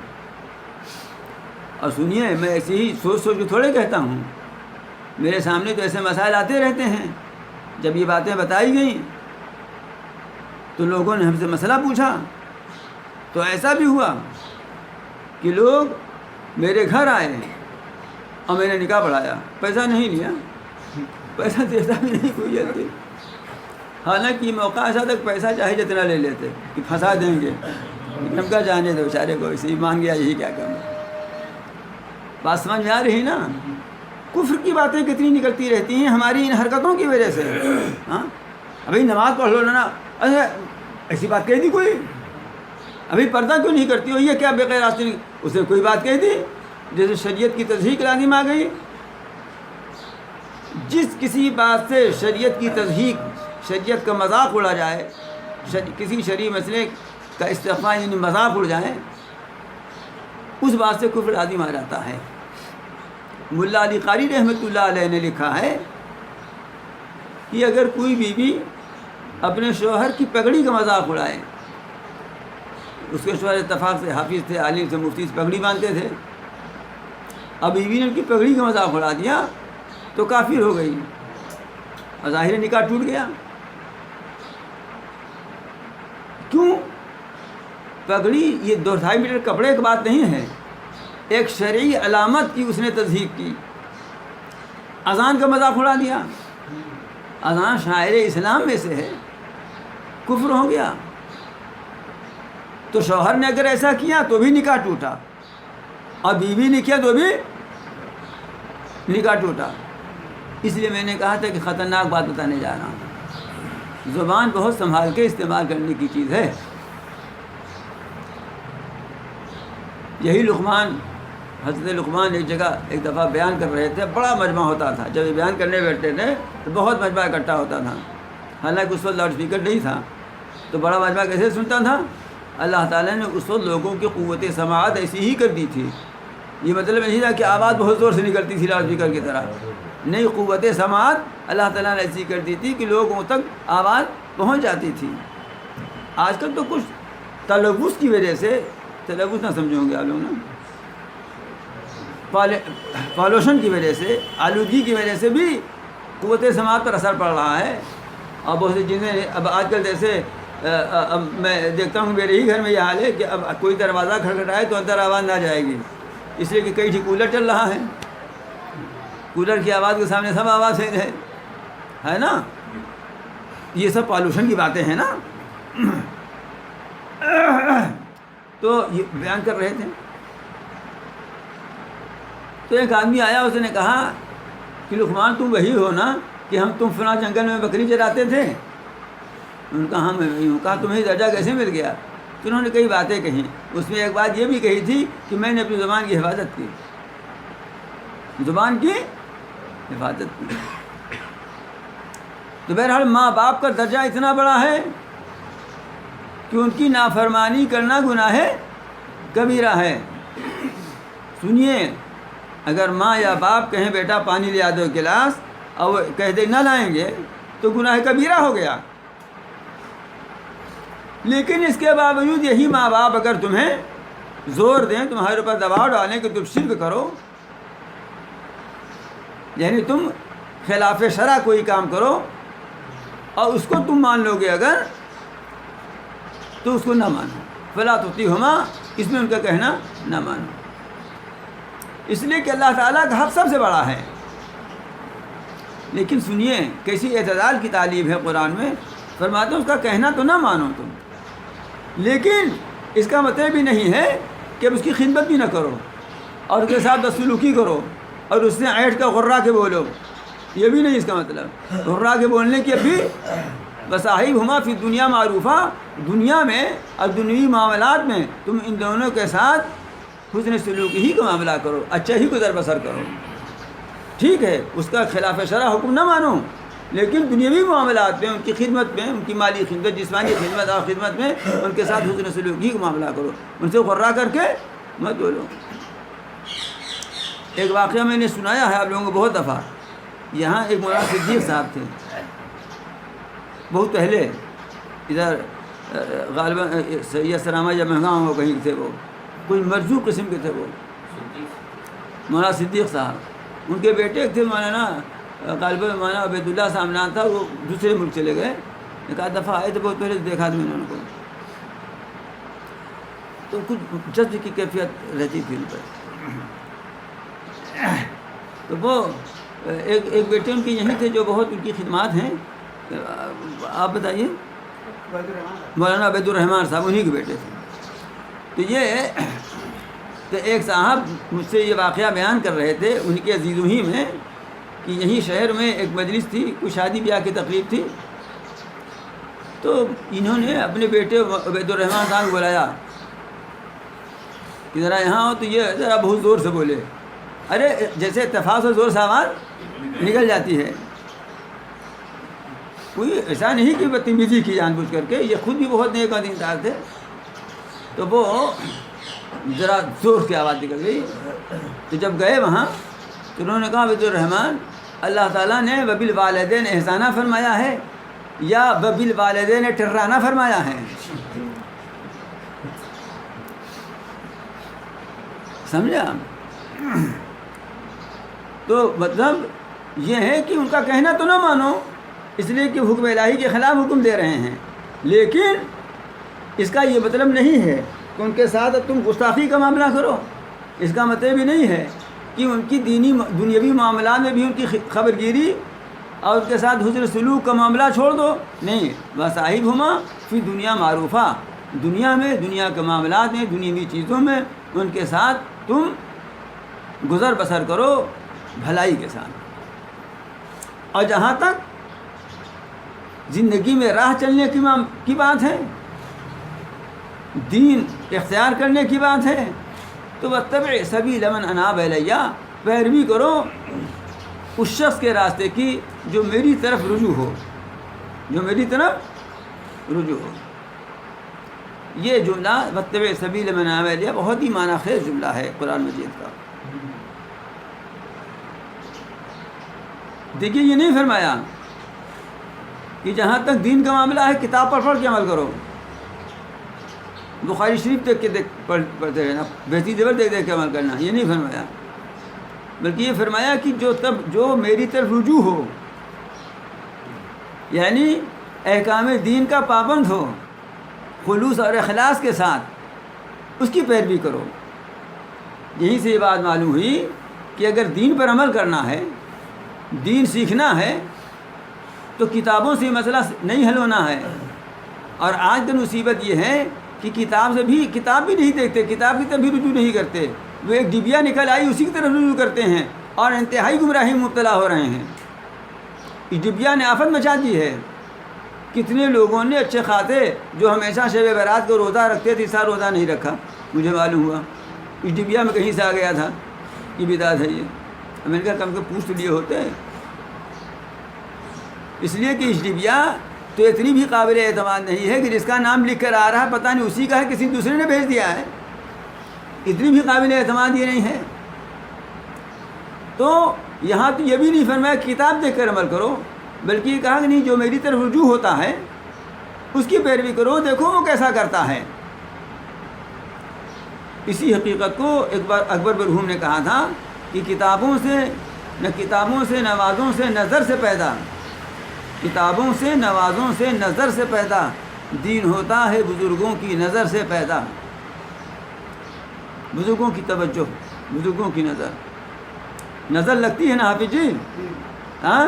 اور سنیے، میں ایسے ہی سوچ کے تھوڑے کہتا ہوں، میرے سامنے تو ایسے مسائل آتے رہتے ہیں۔ جب یہ باتیں بتائی گئیں تو لوگوں نے ہم سے مسئلہ پوچھا، تو ایسا بھی ہوا کہ لوگ میرے گھر آئے اور میں نے نکاح پڑھایا، پیسہ نہیں لیا، پیسہ دیتا بھی نہیں کوئی جلدی، حالانکہ موقع ایسا تک پیسہ چاہے جتنا لے لیتے کہ پھنسا دیں گے، لیکن ہم کیا جانے دو بیچارے کو، اسی مان گیا، یہی کیا کرنا۔ بات سمجھ میں آ رہی نا؟ کفر کی باتیں کتنی نکلتی رہتی ہیں ہماری ان حرکتوں کی وجہ سے۔ ہاں، ابھی نماز پڑھ لو نا، اچھا ایسی بات کہہ دی کوئی، ابھی پردہ کیوں نہیں کرتی ہو، یہ کیا بے غیر راستے، اس نے کوئی بات کہہ دی جیسے شریعت کی تضحیق لازم آ گئی۔ جس کسی بات سے شریعت کی تضحیق، شریعت کا مذاق اڑا جائے، کسی شرعی مسئلے کا استعفا یعنی مذاق اڑ جائے، اس بات سے کفر لازم آ جاتا ہے۔ ملا علی قاری رحمۃ اللہ علیہ نے لکھا ہے کہ اگر کوئی بیوی اپنے شوہر کی پگڑی کا مذاق اڑائے، اس کے شوہر اتفاق سے حافظ تھے، عالم سے، مفتی سے، پگڑی باندھتے تھے، اب بیوی نے ان کی پگڑی کا مذاق اڑا دیا تو کافر ہو گئی اور ظاہر نکاح ٹوٹ گیا۔ کیوں؟ پگڑی یہ 2.5 میٹر کپڑے کی بات نہیں ہے، ایک شرعی علامت کی اس نے تضحیق کی۔ اذان کا مذاق اڑا دیا، اذان شاعر اسلام میں سے ہے، کفر ہو گیا۔ تو شوہر نے اگر ایسا کیا تو بھی نکاح ٹوٹا، اور بیوی نے کیا تو بھی نکاح ٹوٹا۔ اس لیے میں نے کہا تھا کہ خطرناک بات بتانے جا رہا ہوں۔ زبان بہت سنبھال کے استعمال کرنے کی چیز ہے۔ یہی لقمان، حضرت لقمان ایک جگہ ایک دفعہ بیان کر رہے تھے، بڑا مجمع ہوتا تھا، جب یہ بیان کرنے بیٹھتے تھے تو بہت مجمع اکٹھا ہوتا تھا، حالانکہ اس وقت لاؤڈ اسپیکر نہیں تھا، تو بڑا مجمع کیسے سنتا تھا؟ اللہ تعالیٰ نے اس وقت لوگوں کی قوت سماعت ایسی ہی کر دی تھی۔ یہ مطلب نہیں تھا کہ آواز بہت زور سے نکلتی تھی لاؤڈ اسپیکر کی طرح، نہیں، قوت سماعت اللہ تعالیٰ نے ایسی کر دی تھی کہ لوگوں تک آواز پہنچ جاتی تھی۔ آج کل تو کچھ تلوث کی وجہ سے، تلوث نہ سمجھوں گے آپ لوگ نا، پالوشن کی وجہ سے، آلودگی کی وجہ سے بھی قوت سماعت پر اثر پڑ رہا ہے۔ اور بہت سی چیزیں اب آج کل جیسے اب میں دیکھتا ہوں میرے ہی گھر میں یہ حال ہے کہ اب کوئی دروازہ کھٹکھٹائے تو اندر آواز نہ جائے گی، اس لیے کہ کئی ٹھیک کولر چل رہا ہے، کولر کی آواز کے سامنے سب آواز ہے نا. یہ سب پالوشن کی باتیں ہیں نا. تو یہ بیان کر رہے تھے. تو ایک آدمی آیا, اس نے کہا کہ لقمان تم وہی ہو نا کہ تم فلاں جنگل میں بکری چراتے تھے؟ ان کا ہاں میں وہی ہوں. کہا تمہیں درجہ کیسے مل گیا؟ تو انہوں نے کئی باتیں کہیں. اس میں ایک بات یہ بھی کہی تھی کہ میں نے اپنی زبان کی حفاظت کی, زبان کی حفاظت کی. تو بہرحال ماں باپ کا درجہ اتنا بڑا ہے کہ ان کی نافرمانی کرنا گناہ کبیرہ ہے. سنیے, اگر ماں یا باپ کہیں بیٹا پانی لے آ دو گلاس اور کہہ دے نہ لائیں گے تو گناہ کبیرہ ہو گیا. لیکن اس کے باوجود یہی ماں باپ اگر تمہیں زور دیں, تمہارے اوپر دباؤ ڈالیں کہ تم شرک کرو, یعنی تم خلاف شرع کوئی کام کرو اور اس کو تم مان لو گے اگر, تو اس کو نہ مانو. فلا تطیعہما, اس میں ان کا کہنا نہ مانو, اس لیے کہ اللہ تعالیٰ کا حق سب سے بڑا ہے. لیکن سنیے کیسی اعتدال کی تعلیم ہے قرآن میں. فرماتے ہیں اس کا کہنا تو نہ مانو تم, لیکن اس کا مطلب بھی نہیں ہے کہ اب اس کی خدمت بھی نہ کرو اور اس کے ساتھ بدسلوکی کرو اور اس سے اینٹ کا غرہ کے بولو. یہ بھی نہیں اس کا مطلب. غرہ کے بولنے کی ابھی وصاحبہما فی دنیا معروفہ, دنیا میں اور دنیوی معاملات میں تم ان دونوں کے ساتھ حسن سلوکی ہی کا معاملہ کرو, اچھا ہی گزر بسر کرو. ٹھیک ہے, اس کا خلاف شرع حکم نہ مانو, لیکن دنیاوی معاملات میں ان کی خدمت میں, ان کی مالی خدمت, جسمانی خدمت اور خدمت میں ان کے ساتھ حسن سلوکی کا معاملہ کرو, ان سے غرہ کر کے مت بولو. ایک واقعہ میں نے سنایا ہے آپ لوگوں کو بہت دفعہ. یہاں ایک مولانا صدیق صاحب تھے بہت پہلے, ادھر غالباً سید سرامہ یا مہنگاؤں ہو کہیں تھے, وہ کوئی مرجو قسم کے تھے وہ مولانا صدیق صاحب. ان کے بیٹے تھے مولانا غالباً مولانا عبید اللہ صاحب نام تھا, وہ دوسرے ملک چلے گئے. ایک آدھ دفعہ آئے تھے بہت پہلے, دیکھا تھا میں نے ان کو, تو کچھ جذب کی کیفیت رہتی تھی ان پر. تو وہ ایک بیٹے ان کے یہیں تھے جو بہت ان کی خدمات ہیں. آپ بتائیے. مولانا عبید الرحمان صاحب انہی کے بیٹے تھے. تو ایک صاحب مجھ سے یہ واقعہ بیان کر رہے تھے ان کے عزیزوں ہی میں کہ یہیں شہر میں ایک مجلس تھی, کوئی شادی بیاہ کی تقریب تھی. تو انہوں نے اپنے بیٹے عبید الرحمان صاحب کو بلایا کہ ذرا یہاں ہو. تو یہ ذرا بہت زور سے بولے, ارے جیسے اتفاق سے زور سے آواز نکل جاتی ہے. کوئی ایسا نہیں کہ بدتمیزی کی جان بوجھ کر کے, یہ خود بھی بہت نیک اور دیندار تھے. تو وہ ذرا زور کی آواز نکل گئی. تو جب گئے وہاں تو انہوں نے کہا عبید الرحمان, اللہ تعالیٰ نے وبالوالدین احسانہ فرمایا ہے یا وبالوالدین ٹرانہ فرمایا ہے؟ سمجھا؟ تو مطلب یہ ہے کہ ان کا کہنا تو نہ مانو, اس لیے کہ حکم الہی کے خلاف حکم دے رہے ہیں, لیکن اس کا یہ مطلب نہیں ہے کہ ان کے ساتھ تم گستاخی کا معاملہ کرو. اس کا مطلب بھی نہیں ہے کہ ان کی دینی دنیاوی معاملات میں بھی ان کی خبر گیری اور ان کے ساتھ حسن سلوک کا معاملہ چھوڑ دو. نہیں, وصاحبہما فی دنیا معروفہ, دنیا میں, دنیا کے معاملات میں, دنیاوی چیزوں میں ان کے ساتھ تم گزر بسر کرو بھلائی کے ساتھ. اور جہاں تک زندگی میں راہ چلنے کی بات ہے, دین اختیار کرنے کی بات ہے, تو واتبع سبیل من اناب الیہ, پیروی کرو اس شخص کے راستے کی جو میری طرف رجوع ہو, جو میری طرف رجوع ہو. یہ جملہ واتبع سبیل من اناب الیہ بہت ہی معنی خیز جملہ ہے قرآن مجید کا. دیکھیے, یہ نہیں فرمایا کہ جہاں تک دین کا معاملہ ہے کتاب پر پڑھ کے عمل کرو, بخاری شریف دیکھ کے پڑھتے رہنا, بہتی زیور دیکھ کے عمل کرنا. یہ نہیں فرمایا, بلکہ یہ فرمایا کہ جو میری طرف رجوع ہو, یعنی احکام دین کا پابند ہو, خلوص اور اخلاص کے ساتھ, اس کی پیروی کرو. یہیں سے یہ بات معلوم ہوئی کہ اگر دین پر عمل کرنا ہے دین سیکھنا ہے تو کتابوں سے مسئلہ نہیں حل ہونا ہے. اور آج کی مصیبت یہ ہے کہ کتاب بھی نہیں دیکھتے، کتاب کی طرف بھی رجوع نہیں کرتے. وہ ایک ڈبیا نکل آئی اسی کی طرف رجوع کرتے ہیں اور انتہائی گمراہی میں مبتلا ہو رہے ہیں. اس ڈبیا نے آفت مچا دی ہے. کتنے لوگوں نے اچھے خاطے جو ہمیشہ شب برات کو روزہ رکھتے تھے، سال روزہ نہیں رکھا. مجھے معلوم ہوا اس ڈبیا میں کہیں سے آ گیا تھا. یہ بدعت ہے. یہ میں نے کہا کم کے پوچھ لیے ہوتے ہیں. اس لیے کہ اس ڈبیا تو اتنی بھی قابل اعتماد نہیں ہے کہ جس کا نام لکھ کر آ رہا ہے پتہ نہیں اسی کا ہے کسی دوسرے نے بھیج دیا ہے. اتنی بھی قابل اعتماد یہ نہیں ہے. تو یہاں تو یہ بھی نہیں فرمایا کتاب دیکھ کر عمل کرو، بلکہ یہ کہا کہ نہیں جو میری طرف رجوع ہوتا ہے اس کی پیروی کرو، دیکھو وہ کیسا کرتا ہے. اسی حقیقت کو ایک بار اکبر برہوم نے کہا تھا کہ کتابوں سے نوازوں سے نظر سے پیدا، کتابوں سے نوازوں سے نظر سے پیدا، دین ہوتا ہے بزرگوں کی نظر سے پیدا. بزرگوں کی توجہ، بزرگوں کی نظر لگتی ہے نا حافظ جی. ہاں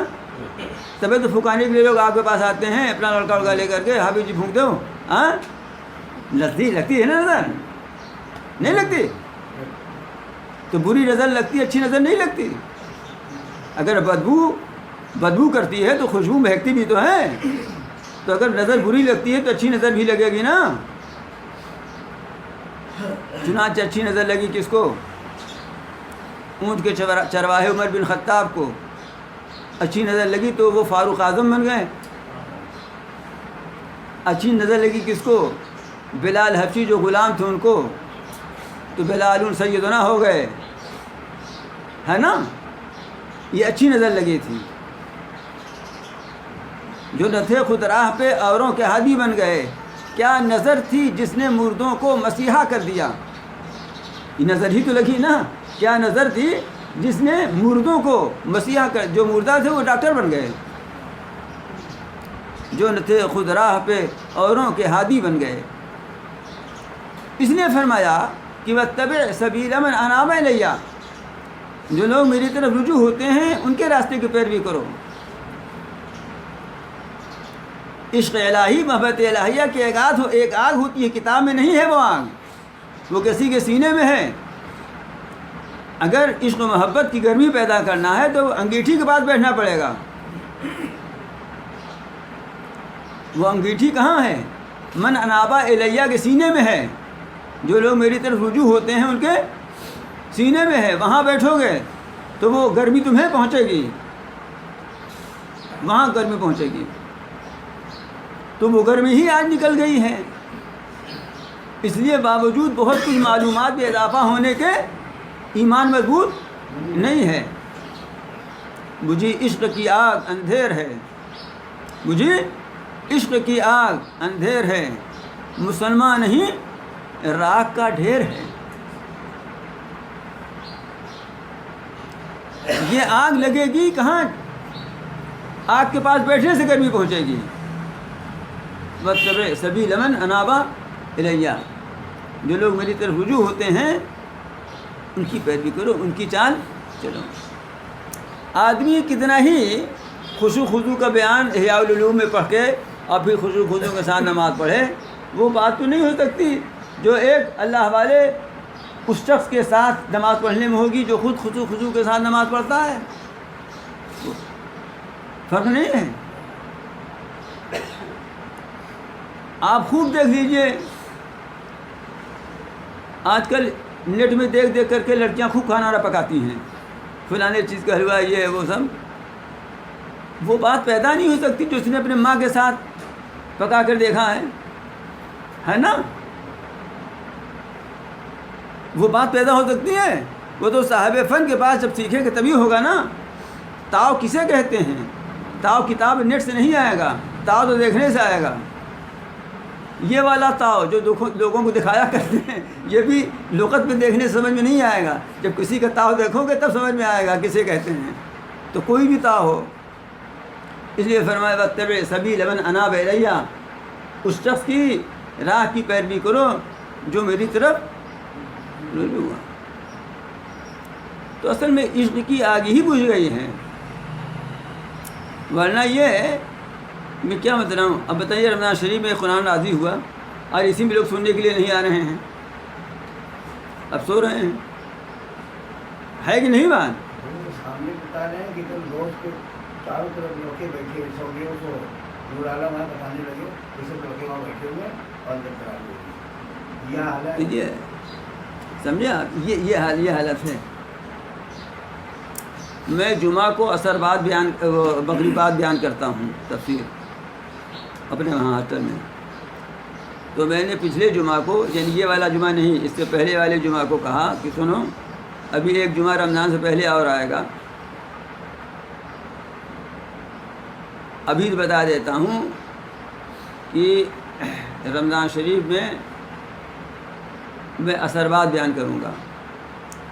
طبیعت پھکانے کے لیے لوگ آپ کے پاس آتے ہیں اپنا لڑکا وڑکا لے کر کے، حافظ جی پھونک دو. ہاں لگتی ہے نا نظر؟ نہیں لگتی. تو بری نظر لگتی، اچھی نظر نہیں لگتی. اگر بدبو کرتی ہے تو خوشبو مہکتی بھی تو ہے. تو اگر نظر بری لگتی ہے تو اچھی نظر بھی لگے گی نا. چنانچہ اچھی نظر لگی کس کو؟ اونٹ کے چرواہے عمر بن خطاب کو اچھی نظر لگی تو وہ فاروق اعظم بن گئے. اچھی نظر لگی کس کو؟ بلال حبشی جو غلام تھے ان کو، تو بلال سیدنا ہو گئے، ہے نا. یہ اچھی نظر لگی تھی. جو نہ تھے خود راہ پہ اوروں کے ہادی بن گئے. کیا نظر تھی جس نے مردوں کو مسیحا کر دیا. یہ نظر ہی تو لگی نا. کیا نظر تھی جس نے مردوں کو مسیحا کر، جو مردہ تھے وہ ڈاکٹر بن گئے. جو نہ تھے خود راہ پہ اوروں کے ہادی بن گئے. اس نے فرمایا کہ وَاتَّبِعْ سَبِيلَ مَنْ أَنَابَ إِلَيَّ، جو لوگ میری طرف رجوع ہوتے ہیں ان کے راستے کی پیروی کرو. عشق الہی، محبت الہیہ کی ایک آگ ہوتی ہے، کتاب میں نہیں ہے وہ آگ، وہ کسی کے سینے میں ہے. اگر عشق و محبت کی گرمی پیدا کرنا ہے تو انگیٹھی کے پاس بیٹھنا پڑے گا. وہ انگیٹھی کہاں ہے؟ من انابا الیہ کے سینے میں ہے. جو لوگ میری طرف رجوع ہوتے ہیں ان کے سینے میں ہے. وہاں بیٹھو گے تو وہ گرمی تمہیں پہنچے گی، وہاں گرمی پہنچے گی. تو وہ گرمی ہی آج نکل گئی ہے. اس لیے باوجود بہت کچھ معلومات میں اضافہ ہونے کے ایمان مضبوط نہیں ہے. مجھے عشق کی آگ اندھیر ہے، مجھے عشق کی آگ اندھیر ہے، مسلمان نہیں راکھ کا ڈھیر ہے. یہ آگ لگے گی کہاں؟ آگ کے پاس بیٹھنے سے گرمی پہنچے گی. وَاتَّبِعْ سَبِيلَ مَنْ أَنَابَ إِلَيَّ، جو لوگ میری طرف رجوع ہوتے ہیں ان کی پیروی کرو، ان کی چال چلو. آدمی کتنا ہی خشوع خضوع کا بیان احیاء العلوم میں پڑھ کے اور پھر خشوع خضوع کے ساتھ نماز پڑھے، وہ بات تو نہیں ہو سکتی جو ایک اللہ والے اس شخص کے ساتھ نماز پڑھنے میں ہوگی جو خود خشوع خضوع کے ساتھ نماز پڑھتا ہے. فرق نہیں ہے. آپ خوب دیکھ لیجئے، آج کل نیٹ میں دیکھ کر کے لڑکیاں خوب کھانا پکاتی ہیں، فلانے چیز کا حلوہ یہ ہے وہ سب. وہ بات پیدا نہیں ہو سکتی جو اس نے اپنے ماں کے ساتھ پکا کر دیکھا ہے نا. وہ بات پیدا ہو سکتی ہے. وہ تو صاحب فن کے پاس جب سیکھے کہ تبھی ہوگا نا. تاؤ کسے کہتے ہیں؟ تاؤ کتاب نیٹ سے نہیں آئے گا، تاؤ تو دیکھنے سے آئے گا. یہ والا تاؤ جو لوگوں کو دکھایا کرتے ہیں یہ بھی لغت میں دیکھنے سمجھ میں نہیں آئے گا. جب کسی کا تاؤ دیکھو گے تب سمجھ میں آئے گا کسے کہتے ہیں. تو کوئی بھی تاؤ ہو. اس لیے فرمایا وَاتَّبِعْ سَبِيلَ مَنْ أَنَابَ إِلَيَّ، اس شخص کی راہ کی پیروی کرو جو میری طرف رجوع ہوا. تو اصل میں عشق کی آگ ہی بجھ گئی ہے. ورنہ یہ ہے میں کیا بتا رہا ہوں. اب بتائیے رمضان شریف میں قرآن نازل ہوا اور اسی میں لوگ سننے کے لیے نہیں آ رہے ہیں, اب سو رہے ہیں, ہے کہ نہیں بات؟ سامنے بتا رہے ہیں کہ تم دوست کے چاروں طرف لوگ بیٹھے سعودیوں کو نور عالم وہاں بتانے لگے, جیسے لوگ وہاں بیٹھے ہوئے اور کرا ہوئے. یہ حالت یہ سمجھا, یہ حالت ہے. میں جمعہ کو عصر بعد بقری بعد بیان کرتا ہوں تفسیر اپنے وہاں ہاسٹل میں. تو میں نے پچھلے جمعہ کو, یعنی یہ والا جمعہ نہیں, اس سے پہلے والے جمعہ کو کہا کہ سنو ابھی ایک جمعہ رمضان سے پہلے اور آئے گا, ابھی بتا دیتا ہوں کہ رمضان شریف میں عصر بعد بیان کروں گا,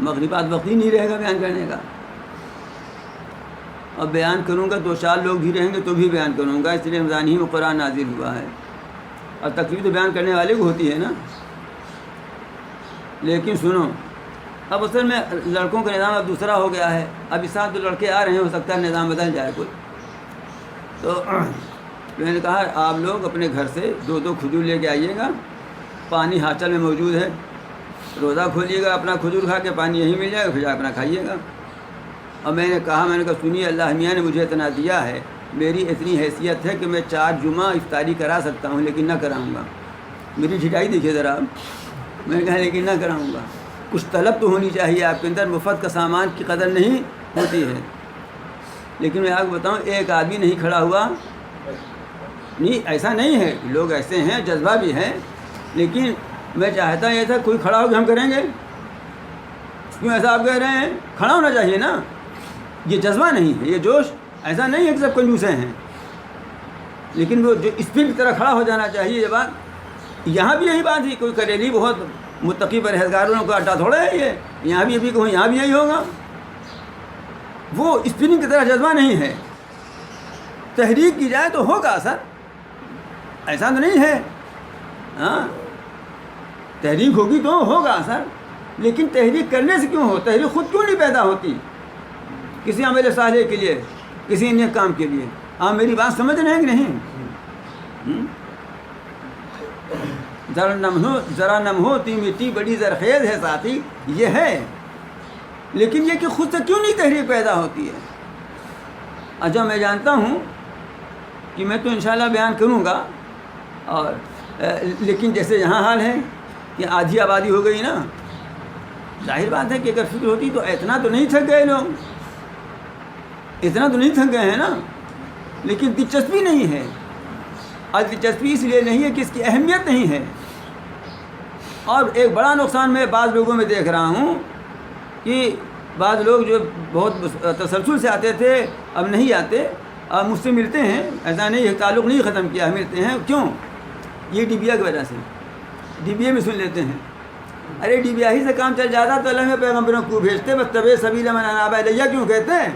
مغربات وقت ہی نہیں رہے گا بیان کرنے کا. اب بیان کروں گا 2-4 لوگ بھی رہیں گے تو بھی بیان کروں گا, اس لیے رمضان ہی میں قرآن نازل ہوا ہے. اور تکلیف تو بیان کرنے والے کو ہوتی ہے نا. لیکن سنو, اب اصل میں لڑکوں کا نظام اب دوسرا ہو گیا ہے. اب اس ساتھ جو لڑکے آ رہے ہیں ہو سکتا ہے نظام بدل جائے کوئی. تو میں نے کہا آپ لوگ اپنے گھر سے 2 کھجور لے کے آئیے گا, پانی ہاسٹل میں موجود ہے, روزہ کھولیے گا, اپنا کھجور کھا کے پانی یہیں مل جائے گا, پھر اپنا کھائیے گا. اور میں نے کہا سنیے اللہ میاں نے مجھے اتنا دیا ہے, میری اتنی حیثیت ہے کہ میں 4 جمعہ افطاری کرا سکتا ہوں لیکن نہ کراؤں گا. میری جھٹائی دیکھیے ذرا آپ. میں نے کہا لیکن نہ کراؤں گا. کچھ طلب تو ہونی چاہیے آپ کے اندر, مفت کا سامان کی قدر نہیں ہوتی ہے. لیکن میں آپ کو بتاؤں ایک آدمی نہیں کھڑا ہوا, نہیں ایسا نہیں ہے, لوگ ایسے ہیں جذبہ بھی ہے, لیکن میں چاہتا یہ تھا کوئی کھڑا ہو کہ ہم کریں گے. کیوں ایسا آپ کہہ رہے ہیں؟ کھڑا ہونا چاہیے نا. یہ جذبہ نہیں ہے, یہ جوش ایسا نہیں ہے کہ سب کنجوسے ہیں, لیکن وہ جو اسپرٹ کی طرح کھڑا ہو جانا چاہیے. یہ بات یہاں بھی یہی بات ہے, کوئی کریلی بہت متقی پرہیزگاروں کا اڈا تھوڑا ہے یہ. یہاں بھی ابھی کہوں یہاں بھی یہی ہوگا. وہ اسپرنگ کی طرح جذبہ نہیں ہے. تحریک کی جائے تو ہوگا اثر, ایسا تو نہیں ہے. ہاں تحریک ہوگی تو ہوگا اثر, لیکن تحریک کرنے سے کیوں ہو, تحریک خود کیوں نہیں پیدا ہوتی کسی عمل صالح کے لیے, کسی نیک کام کے لیے. آپ میری بات سمجھ رہے ہیں کہ نہیں؟ ذرا نم ہوتی مٹی بڑی زرخیز ہے ساتھی, یہ ہے. لیکن یہ کہ خود سے کیوں نہیں تحریک پیدا ہوتی ہے. اچھا میں جانتا ہوں کہ میں تو انشاءاللہ بیان کروں گا, اور لیکن جیسے یہاں حال ہے کہ آدھی آبادی ہو گئی نا, ظاہر بات ہے کہ اگر فکر ہوتی تو اتنا تو نہیں تھک گئے لوگ, اتنا تو نہیں تھک گئے ہیں نا. لیکن دلچسپی نہیں ہے, اور دلچسپی اس لیے نہیں ہے کہ اس کی اہمیت نہیں ہے. اور ایک بڑا نقصان میں بعض لوگوں میں دیکھ رہا ہوں کہ بعض لوگ جو بہت تسلسل سے آتے تھے اب نہیں آتے, اب مجھ سے ملتے ہیں, ایسا نہیں تعلق نہیں ختم کیا, ملتے ہیں. کیوں؟ یہ ڈبیا کی وجہ سے. ڈبیا میں سن لیتے ہیں, ارے ڈبیا ہی سے کام چل جاتا تو اللہ میں پیغمبروں کو بھیجتے, بس طبع سبیل من اناب الیہ کیوں کہتے ہیں؟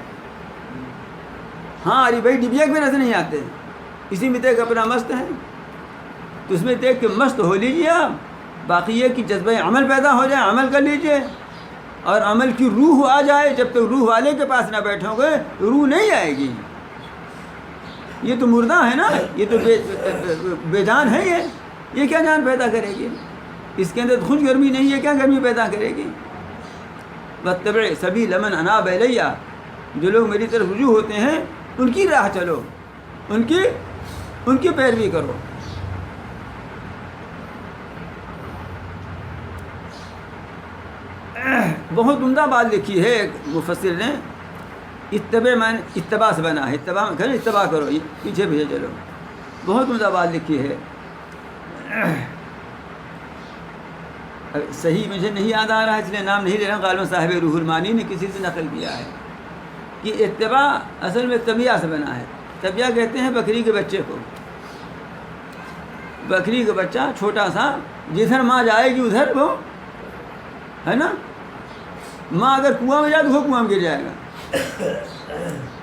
ہاں ارے بھائی ڈبیا کی وجہ سے نہیں آتے, اسی میں دیکھ اپنا مست ہے, تو اس میں دیکھ کے مست ہو لیجیے آپ. باقی یہ کہ جذبہ عمل پیدا ہو جائے, عمل کر لیجیے, اور عمل کی روح آ جائے. جب تک روح والے کے پاس نہ بیٹھو گے روح نہیں آئے گی. یہ تو مردہ ہے نا, یہ تو بے جان ہے. یہ کیا جان پیدا کرے گی؟ اس کے اندر خوش گرمی نہیں ہے, کیا گرمی پیدا کرے گی؟ واتبع سبیل من اناب الیہ, جو لوگ میری طرف رجوع ہوتے ہیں ان کی راہ چلو, ان کی پیروی کرو. بہت عمدہ بات لکھی ہے ایک مفسر نے, اتباع سے بنا ہے, اتباع کرو, پیچھے چلو. بہت عمدہ بات لکھی ہے, صحیح مجھے نہیں یاد آ رہا ہے اس لیے نام نہیں لے رہا. غالباً صاحب روح المانی نے کسی سے نقل کیا ہے کہ اتباع اصل میں طبیعہ سے بنا ہے. طبیعہ کہتے ہیں بکری کے بچے کو. بکری کا بچہ چھوٹا سا, جدھر ماں جائے گی ادھر وہ ہے نا. ماں اگر کنواں میں جائے تو وہ کنواں میں گر جائے گا.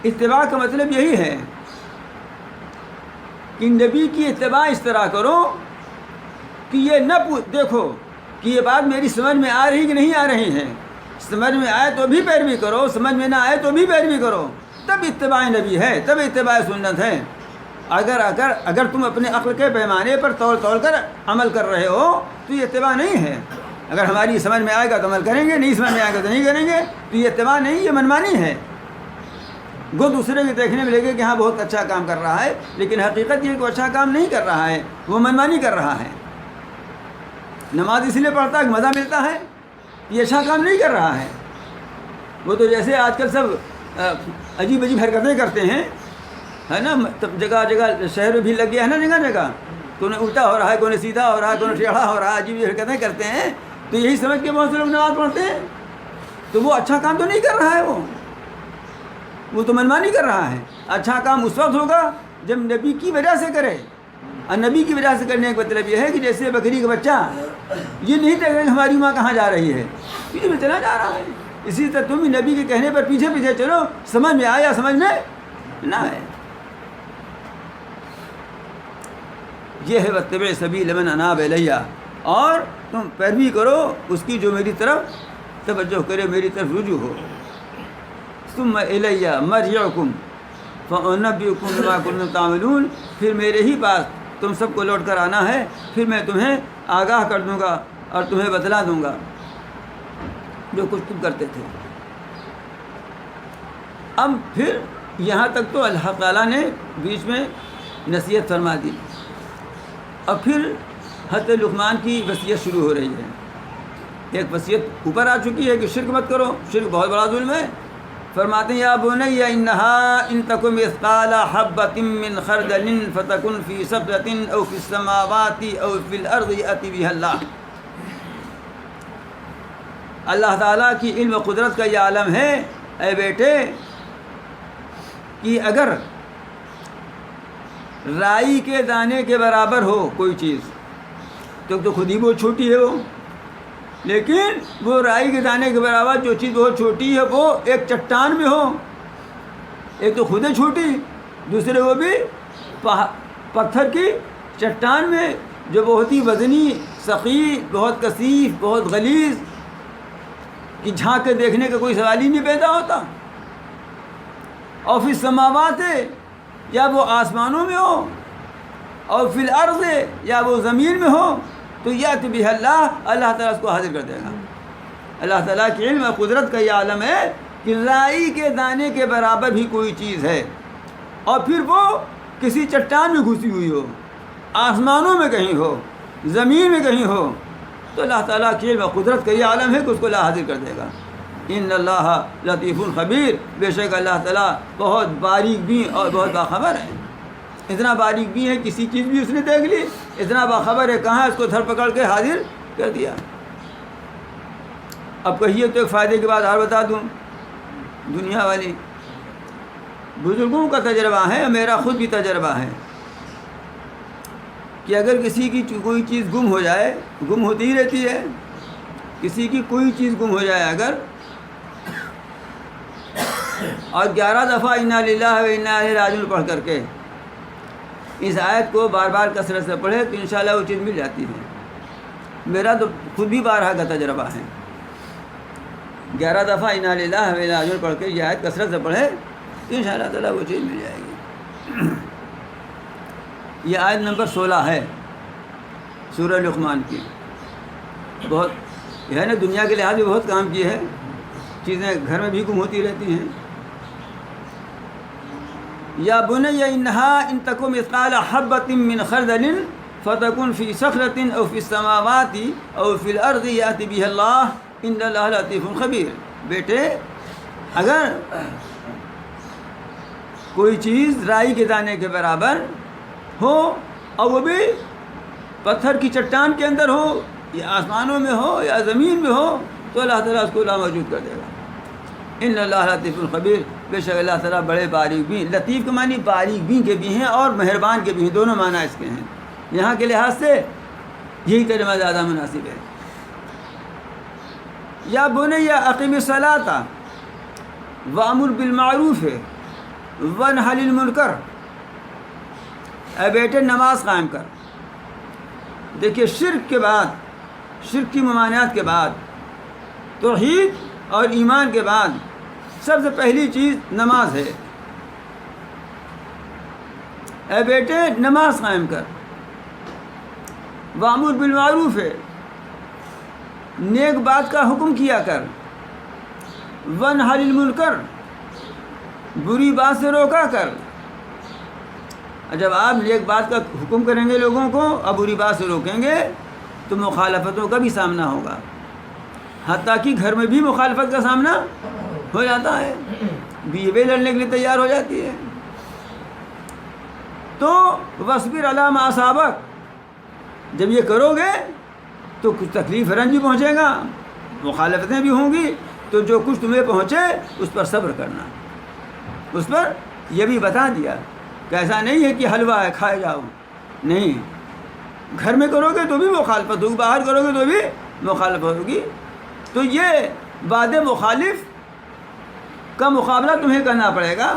اتباع کا مطلب یہی ہے کہ نبی کی اتباع اس طرح کرو کہ یہ نہ دیکھو کہ یہ بات میری سمجھ میں آ رہی کہ نہیں آ رہی ہے. سمجھ میں آئے تو بھی پیروی کرو, سمجھ میں نہ آئے تو بھی پیروی کرو, تب اتباع نبی ہے، تب اتباع سنت ہے۔ اگر تم اپنے عقل کے پیمانے پر تول کر عمل کر رہے ہو تو یہ اتباع نہیں ہے۔ اگر ہماری سمجھ میں آئے گا تو عمل کریں گے، نہیں سمجھ میں آئے گا تو نہیں کریں گے، تو یہ اتباع نہیں، یہ منمانی ہے۔ وہ دوسرے کے دیکھنے میں لگے کہ ہاں بہت اچھا کام کر رہا ہے، لیکن حقیقت یہ کہ وہ اچھا کام نہیں کر رہا ہے، وہ منمانی کر رہا ہے۔ نماز اس لیے پڑھتا ہے کہ مزہ ملتا ہے، یہ اچھا کام نہیں کر رہا ہے۔ وہ تو جیسے آج کل سب عجیب حرکتیں کرتے ہیں، ہے نا، جگہ جگہ شہر میں بھی لگ گیا ہے نا، جگہ جگہ کوئی الٹا ہو رہا ہے، کوئی سیدھا ہو رہا ہے، کوئی ٹیڑھا ہو رہا ہے، عجیب حرکتیں کرتے ہیں، تو یہی سمجھ کے بہت سے لوگ نماز پڑھتے ہیں۔ تو وہ اچھا کام تو نہیں کر رہا ہے، وہ تو منمانی کر رہا ہے۔ اچھا کام اس وقت ہوگا جب نبی کی وجہ سے کرے، اور نبی کی وجہ سے کرنے کا مطلب یہ ہے کہ جیسے بکری کا بچہ یہ نہیں دیکھ رہا کہ ہماری ماں کہاں جا رہی ہے، پیچھے میں چلا جا رہا ہے، اسی طرح تم بھی نبی کے کہنے پر پیچھے پیچھے چلو، سمجھ میں آیا سمجھ میں نہ آئے۔ یہ ہے واتبع سبیل من اناب الیہ، اور تم پیروی کرو اس کی جو میری طرف توجہ کرے، میری طرف رجوع ہو۔ ثم الیہ مرجعکم فانبئکم بما کنتم تعملون، پھر میرے ہی پاس تم سب کو لوٹ کر آنا ہے، پھر میں تمہیں آگاہ کر دوں گا اور تمہیں بتلا دوں گا جو کچھ تم کرتے تھے۔ اب پھر یہاں تک تو اللہ تعالیٰ نے بیچ میں نصیحت فرما دی، اور پھر حضرت لقمان کی وصیت شروع ہو رہی ہے۔ ایک وصیت اوپر آ چکی ہے کہ شرک مت کرو، شرک بہت بڑا ظلم ہے۔ فرماتے ہیں یا بنی انہا ان تک مثقال حبۃ من خردل فتکن فی صخرۃ او فی السماوات او فی الارض یأتی بها اللہ۔ اللہ تعالیٰ کی علم و قدرت کا یہ عالم ہے اے بیٹے کہ اگر رائی کے دانے کے برابر ہو کوئی چیز تو خود ہی بہت چھوٹی ہے وہ، لیکن وہ رائی کے دانے کے برابر جو چیز بہت چھوٹی ہے وہ ایک چٹان میں ہو، ایک تو خود ہے چھوٹی، دوسرے وہ بھی پتھر کی چٹان میں جو بہت ہی وزنی، ثقیل، بہت کثیف، بہت غلیظ، کہ جھانک کے دیکھنے کا کوئی سوال ہی نہیں پیدا ہوتا۔ اور فی السماوات ہے یا وہ آسمانوں میں ہو، اور فی الارض یا وہ زمین میں ہو، تو یأتی بہ اللہ تعالیٰ اس کو حاضر کر دے گا۔ اللہ تعالیٰ کی علم اور قدرت کا یہ عالم ہے کہ رائی کے دانے کے برابر بھی کوئی چیز ہے، اور پھر وہ کسی چٹان میں گھسی ہوئی ہو، آسمانوں میں کہیں ہو، زمین میں کہیں ہو، تو اللہ تعالیٰ کی علم اور قدرت کا یہ عالم ہے کہ اس کو اللہ حاضر کر دے گا۔ ان اللہ لطیف خبیر، بے شک اللہ تعالیٰ بہت باریک بھی اور بہت باخبر ہے۔ اتنا باریک بھی ہے کسی چیز بھی اس نے دیکھ لی، اتنا باخبر ہے کہاں اس کو دھر پکڑ کے حاضر کر دیا۔ اب کہیے تو ایک فائدے کی بات اور بتا دوں، دنیا والی بزرگوں کا تجربہ ہے، میرا خود بھی تجربہ ہے کہ اگر کسی کی کوئی چیز گم ہو جائے، گم ہوتی ہی رہتی ہے، کسی کی کوئی چیز گم ہو جائے اگر، اور 11 دفعہ انا للہ و انا الیہ راجعون پڑھ کر کے اس آیت کو بار بار کثرت سے پڑھے تو انشاءاللہ وہ چیز مل جاتی ہے۔ میرا تو خود بھی بارہا کا تجربہ ہے، 11 دفعہ انا للہ و انا الیہ راجعون پڑھ کے یہ آیت کثرت سے پڑھے تو انشاءاللہ تعالیٰ وہ چیز مل جائے گی۔ یہ آیت نمبر 16 ہے سورہ لقمان کی، بہت ہے نا، دنیا کے لحاظ سے بہت کام کی ہے، چیزیں گھر میں بھی گم ہوتی رہتی ہیں۔ یا بنی انہا ان تک مثقال حبۃ من خردل فتکن فی صخرۃ او فی السماوات او فی الارض یأتی بہ اللہ ان اللہ لطیف خبیر۔ بیٹے اگر کوئی چیز رائی کے دانے کے برابر ہو اور وہ بھی پتھر کی چٹان کے اندر ہو، یا آسمانوں میں ہو یا زمین میں ہو، تو اللہ تعالیٰ اس کو لاموجود کر دے گا۔ ان اللہ لطیف الخبیر، بے شک اللہ تعالیٰ بڑے باریک بھی، لطیف کے معنی باریک بھی کے بھی ہیں اور مہربان کے بھی ہیں، دونوں معنی اس کے ہیں۔ یہاں کے لحاظ سے یہی ترجمہ زیادہ مناسب ہے۔ یا بنی اقیم الصلاۃ وامر بالمعروف ونہی عن المنکر، اے بیٹے نماز قائم کر۔ دیکھیے شرک کے بعد، شرک کی ممانعت کے بعد، توحید اور ایمان کے بعد سب سے پہلی چیز نماز ہے۔ اے بیٹے نماز قائم کر، وامر بالمعروف ہے، نیک بات کا حکم کیا کر، ونہی عن المنکر، بری بات سے روکا کر۔ جب آپ نیک بات کا حکم کریں گے لوگوں کو اور بری بات سے روکیں گے تو مخالفتوں کا بھی سامنا ہوگا، حتیٰ کہ گھر میں بھی مخالفت کا سامنا ہو جاتا ہے، بیوی لڑنے کے لیے تیار ہو جاتی ہے۔ تو وَاصْبِرْ عَلَىٰ مَا أَصَابَكَ، جب یہ کرو گے تو کچھ تکلیف رنج بھی پہنچے گا، مخالفتیں بھی ہوں گی، تو جو کچھ تمہیں پہنچے اس پر صبر کرنا۔ اس پر یہ بھی بتا دیا کہ ایسا نہیں ہے کہ حلوہ ہے کھائے جاؤ، نہیں، گھر میں کرو گے تو بھی مخالفت ہوگی، باہر کرو گے تو بھی مخالفت ہوگی، تو یہ بعد مخالف کا مقابلہ تمہیں کرنا پڑے گا،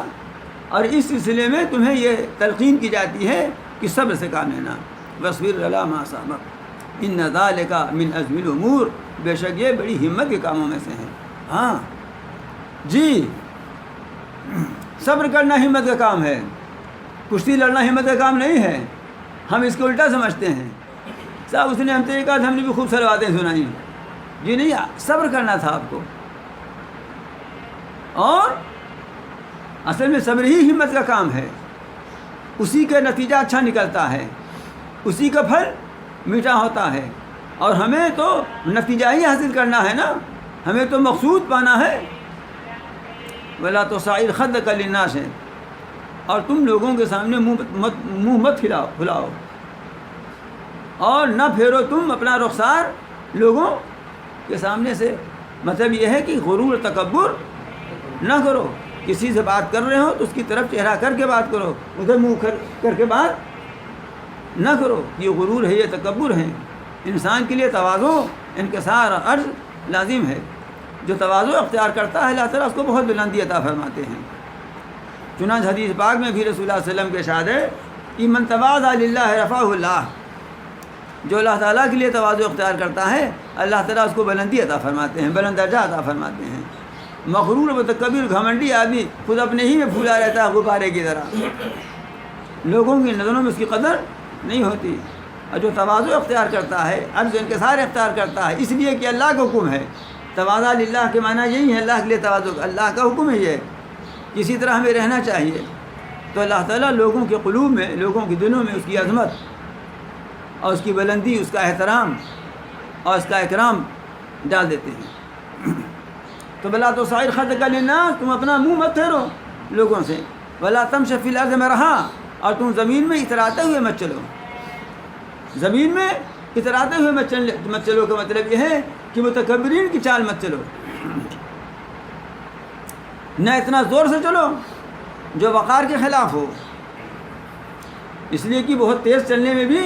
اور اس سلسلے میں تمہیں یہ تلقین کی جاتی ہے کہ صبر سے کام لینا۔ وَاصْبِرْ عَلَىٰ مَا أَصَابَكَ إِنَّ ذَلِكَ مِنْ عَزْمِ الْأُمُورِ، بے شک یہ بڑی ہمت کے کاموں میں سے ہے۔ ہاں جی، صبر کرنا ہمت کا کام ہے، کشتی لڑنا ہمت کا کام نہیں ہے۔ ہم اس کو الٹا سمجھتے ہیں، صاحب اس نے ہم سے کہا، ہم نے بھی خوب ساری باتیں سنائی، جی نہیں، صبر کرنا تھا آپ کو، اور اصل میں صبر ہی ہمت کا کام ہے، اسی کا نتیجہ اچھا نکلتا ہے، اسی کا پھل میٹھا ہوتا ہے، اور ہمیں تو نتیجہ ہی حاصل کرنا ہے نا، ہمیں تو مقصود پانا ہے۔ وَلَا تُصَعِّرْ خَدَّكَ لِلنَّاسِ، اور تم لوگوں کے سامنے منہ مت پھلاؤ، اور نہ پھیرو تم اپنا رخسار لوگوں کے سامنے سے۔ مطلب یہ ہے کہ غرور تکبر نہ کرو، کسی سے بات کر رہے ہو تو اس کی طرف چہرہ کر کے بات کرو، ادھر منہ کر کے بات نہ کرو، یہ غرور ہے، یہ تکبر ہے۔ انسان کے لیے تواضع، انکسار اور عجز لازم ہے۔ جو تواضع اختیار کرتا ہے اللہ تعالیٰ اس کو بہت بلندی عطا فرماتے ہیں۔ چنانچہ حدیث پاک میں بھی رسول اللہ صلی اللہ علیہ وسلم کے ارشاد ہے کہ من تواضع للہ رفعہ اللہ، جو اللہ تعالیٰ کے لیے تواضع اختیار کرتا ہے اللہ تعالیٰ اس کو بلندی عطا فرماتے ہیں، بلند درجہ عطا فرماتے ہیں۔ مغرور و متکبر گھمنڈی آدمی خود اپنے ہی میں پھولا رہتا ہے غبارے کی طرح، لوگوں کی نظروں میں اس کی قدر نہیں ہوتی۔ اور جو تواضع اختیار کرتا ہے، عجز انکسار اختیار کرتا ہے، اس لیے کہ اللہ کا حکم ہے، تواضع للہ کے معنی یہی ہے، اللہ کے لیے تواضع، اللہ کا حکم ہے یہ، کسی طرح ہمیں رہنا چاہیے، تو اللہ تعالیٰ لوگوں کے قلوب میں، لوگوں کے دلوں میں اس کی عظمت اور اس کی بلندی، اس کا احترام اور اس کا اکرام ڈال دیتے ہیں۔ تو وَلَا تُصَعِّرْ خَدَّكَ لِلنَّاسِ، تم اپنا منہ مت پھیرو لوگوں سے، وَلَا تَمْشِ فِي الْأَرْضِ مَرَحًا، اور تم زمین میں اتراتے ہوئے مت چلو، زمین میں اتراتے ہوئے مت چلو کا مطلب یہ ہے کہ متکبرین کی چال مت چلو، نہ اتنا زور سے چلو جو وقار کے خلاف ہو، اس لیے کہ بہت تیز چلنے میں بھی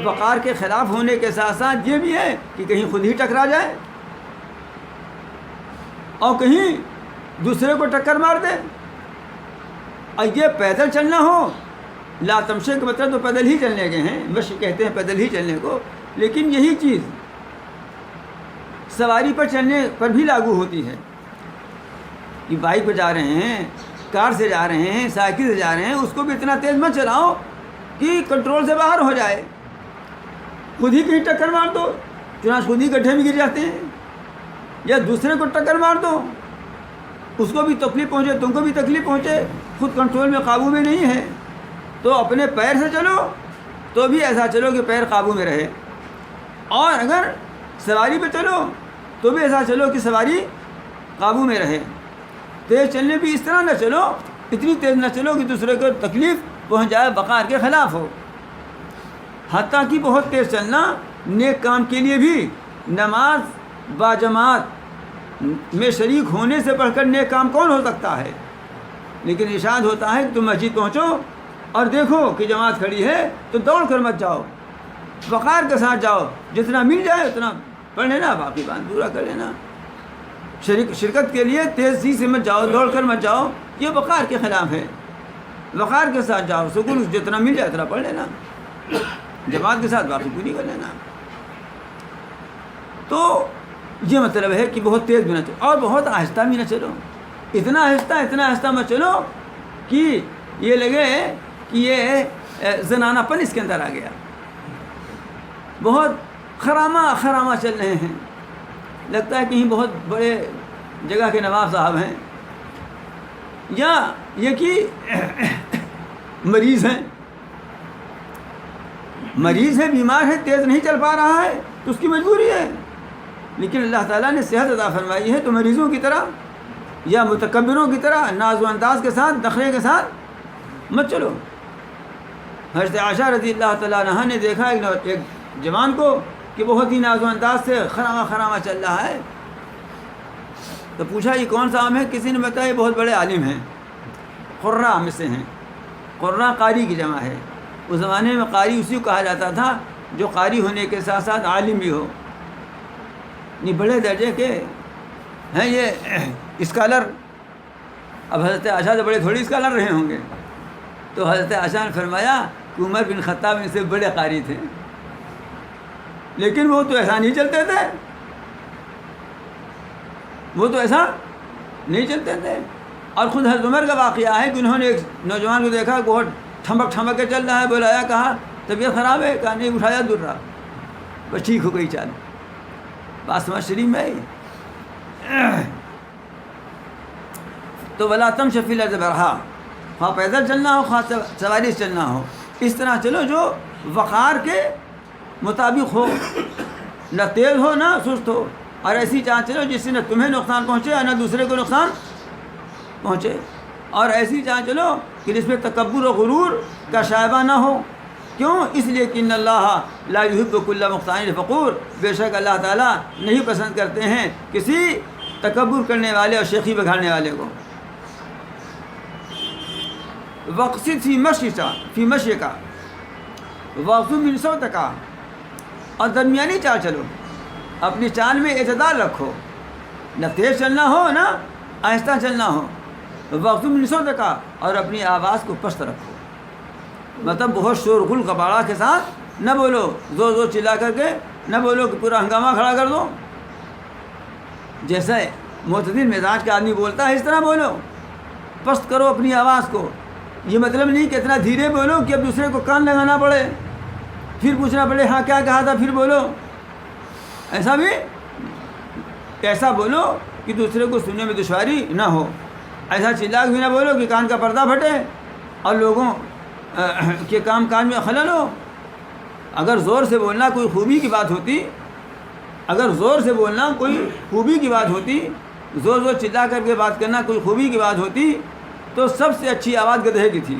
وقار کے خلاف ہونے کے ساتھ ساتھ یہ بھی ہے کہ کہیں خود ہی ٹکرا جائے اور کہیں دوسرے کو ٹکر مار دے۔ اور یہ پیدل چلنا ہو، لا تمشے کا مطلب تو پیدل ہی چلنے کے ہیں، مشی کہتے ہیں پیدل ہی چلنے کو، لیکن یہی چیز سواری پر چلنے پر بھی لاگو ہوتی ہے کہ بائک پہ جا رہے ہیں، کار سے جا رہے ہیں، سائیکل سے جا رہے ہیں، اس کو بھی اتنا تیز مت چلاؤ کہ کنٹرول سے باہر ہو جائے، خود ہی کہیں ٹکر مار دو، چنانچہ خود ہی گڈھے میں گر جاتے ہیں، یا دوسرے کو ٹکر مار دو، اس کو بھی تکلیف پہنچے، تم کو بھی تکلیف پہنچے، خود کنٹرول میں قابو میں نہیں ہے۔ تو اپنے پیر سے چلو تو بھی ایسا چلو کہ پیر قابو میں رہے، اور اگر سواری پہ چلو تو بھی ایسا چلو کہ سواری قابو میں رہے۔ تیز چلنے بھی اس طرح نہ چلو، اتنی تیز نہ چلو کہ دوسرے کو تکلیف پہنچ جائے، وقار کے خلاف ہو۔ حتیٰ کہ بہت تیز چلنا نیک کام کے لیے بھی، نماز باجماعت میں شریک ہونے سے بڑھ کر نیک کام کون ہو سکتا ہے؟ لیکن ارشاد ہوتا ہے کہ تم مسجد پہنچو اور دیکھو کہ جماعت کھڑی ہے تو دوڑ کر مت جاؤ، وقار کے ساتھ جاؤ، جتنا مل جائے اتنا پڑھ لینا، باقی بات پورا کر لینا۔ شرکت کے لیے تیزی سے مت جاؤ، دوڑ کر مت جاؤ، یہ وقار کے خلاف ہے۔ وقار کے ساتھ جاؤ، سکون جتنا مل جائے اتنا پڑھ لینا، جماعت کے ساتھ باقی پوری کر لینا۔ تو یہ مطلب ہے کہ بہت تیز بھی نہ چلو اور بہت آہستہ بھی نہ چلو، اتنا آہستہ مت چلو کہ یہ لگے کہ یہ زنانہ پن اس کے اندر آ گیا. بہت خرامہ چل رہے ہیں. لگتا ہے کہیں بہت بڑے جگہ کے نواب صاحب ہیں، یا یہ کہ مریض ہیں، بیمار ہے، تیز نہیں چل پا رہا ہے تو اس کی مجبوری ہے. لیکن اللہ تعالیٰ نے صحت عطا فرمائی ہے تو مریضوں کی طرح یا متکبروں کی طرح ناز و انداز کے ساتھ، نخرے کے ساتھ مت چلو. حضرت عائشہ رضی اللہ تعالیٰ عنہا نے دیکھا ایک جوان کو کہ بہت ہی ناز و انداز سے خرامہ چل رہا ہے، تو پوچھا یہ کون سا عام ہے؟ کسی نے بتایا یہ بہت بڑے عالم ہیں، قرہ میں سے ہیں. قرہ قاری کی جمع ہے. اس زمانے میں قاری اسی کو کہا جاتا تھا جو قاری ہونے کے ساتھ ساتھ عالم بھی ہو. نہیں بڑے درجے کے ہیں یہ اسکالر. اب حضرت عائشہ سے بڑے تھوڑی اسکالر رہے ہوں گے. تو حضرت عائشہ نے فرمایا کہ عمر بن خطاب ان سے بڑے قاری تھے، لیکن وہ تو ایسا نہیں چلتے تھے، اور خود حضرت عمر کا واقعہ ہے کہ انہوں نے ایک نوجوان کو دیکھا کہ وہ ٹھمک کے چل رہا ہے. بلایا، کہا طبیعت خراب ہے؟ کہا نہیں، اٹھایا دور رہا، بس ٹھیک ہو گئی چال. بات سمجھ شریف میں تو ولا تمش فی الارض مرحا، خواہ پیدل چلنا ہو خواہ سواری چلنا ہو، اس طرح چلو جو وقار کے مطابق ہو، نہ تیز ہو نہ سست ہو، اور ایسی چال چلو جس سے نہ تمہیں نقصان پہنچے اور نہ دوسرے کو نقصان پہنچے، اور ایسی چال چلو کہ جس میں تکبر و غرور کا شائبہ نہ ہو. کیوں؟ اس لیے کہ ان اللہ لا یحب کل مختال فخور، بے شک اللہ تعالیٰ نہیں پسند کرتے ہیں کسی تکبر کرنے والے اور شیخی بگاڑنے والے کو. وقصد فی مشی کا وقف من صوتک، اور درمیانی چال چلو، اپنی چال میں اعتدال رکھو، نہ تیز چلنا ہو نہ آہستہ چلنا ہو. وقف من صوتک، اور اپنی آواز کو پست رکھو، مطلب بہت شور غل کباڑہ کے ساتھ نہ بولو، زور چلا کر کے نہ بولو کہ پورا ہنگامہ کھڑا کر دو. جیسے معتدل مزاج کا آدمی بولتا ہے اس طرح بولو، پست کرو اپنی آواز کو. یہ مطلب نہیں کہ اتنا دھیرے بولو کہ اب دوسرے کو کان لگانا پڑے، پھر پوچھنا پڑے ہاں کیا کہا تھا پھر بولو. ایسا بولو کہ دوسرے کو سننے میں دشواری نہ ہو. ایسا چلا کے بھی نہ بولو کہ کان کا پردہ پھٹے اور لوگوں کے کام کاج میں خلل ہو. اگر زور سے بولنا کوئی خوبی کی بات ہوتی، زور چلا کر کے بات کرنا کوئی خوبی کی بات ہوتی تو سب سے اچھی آواز گدھے کی تھی.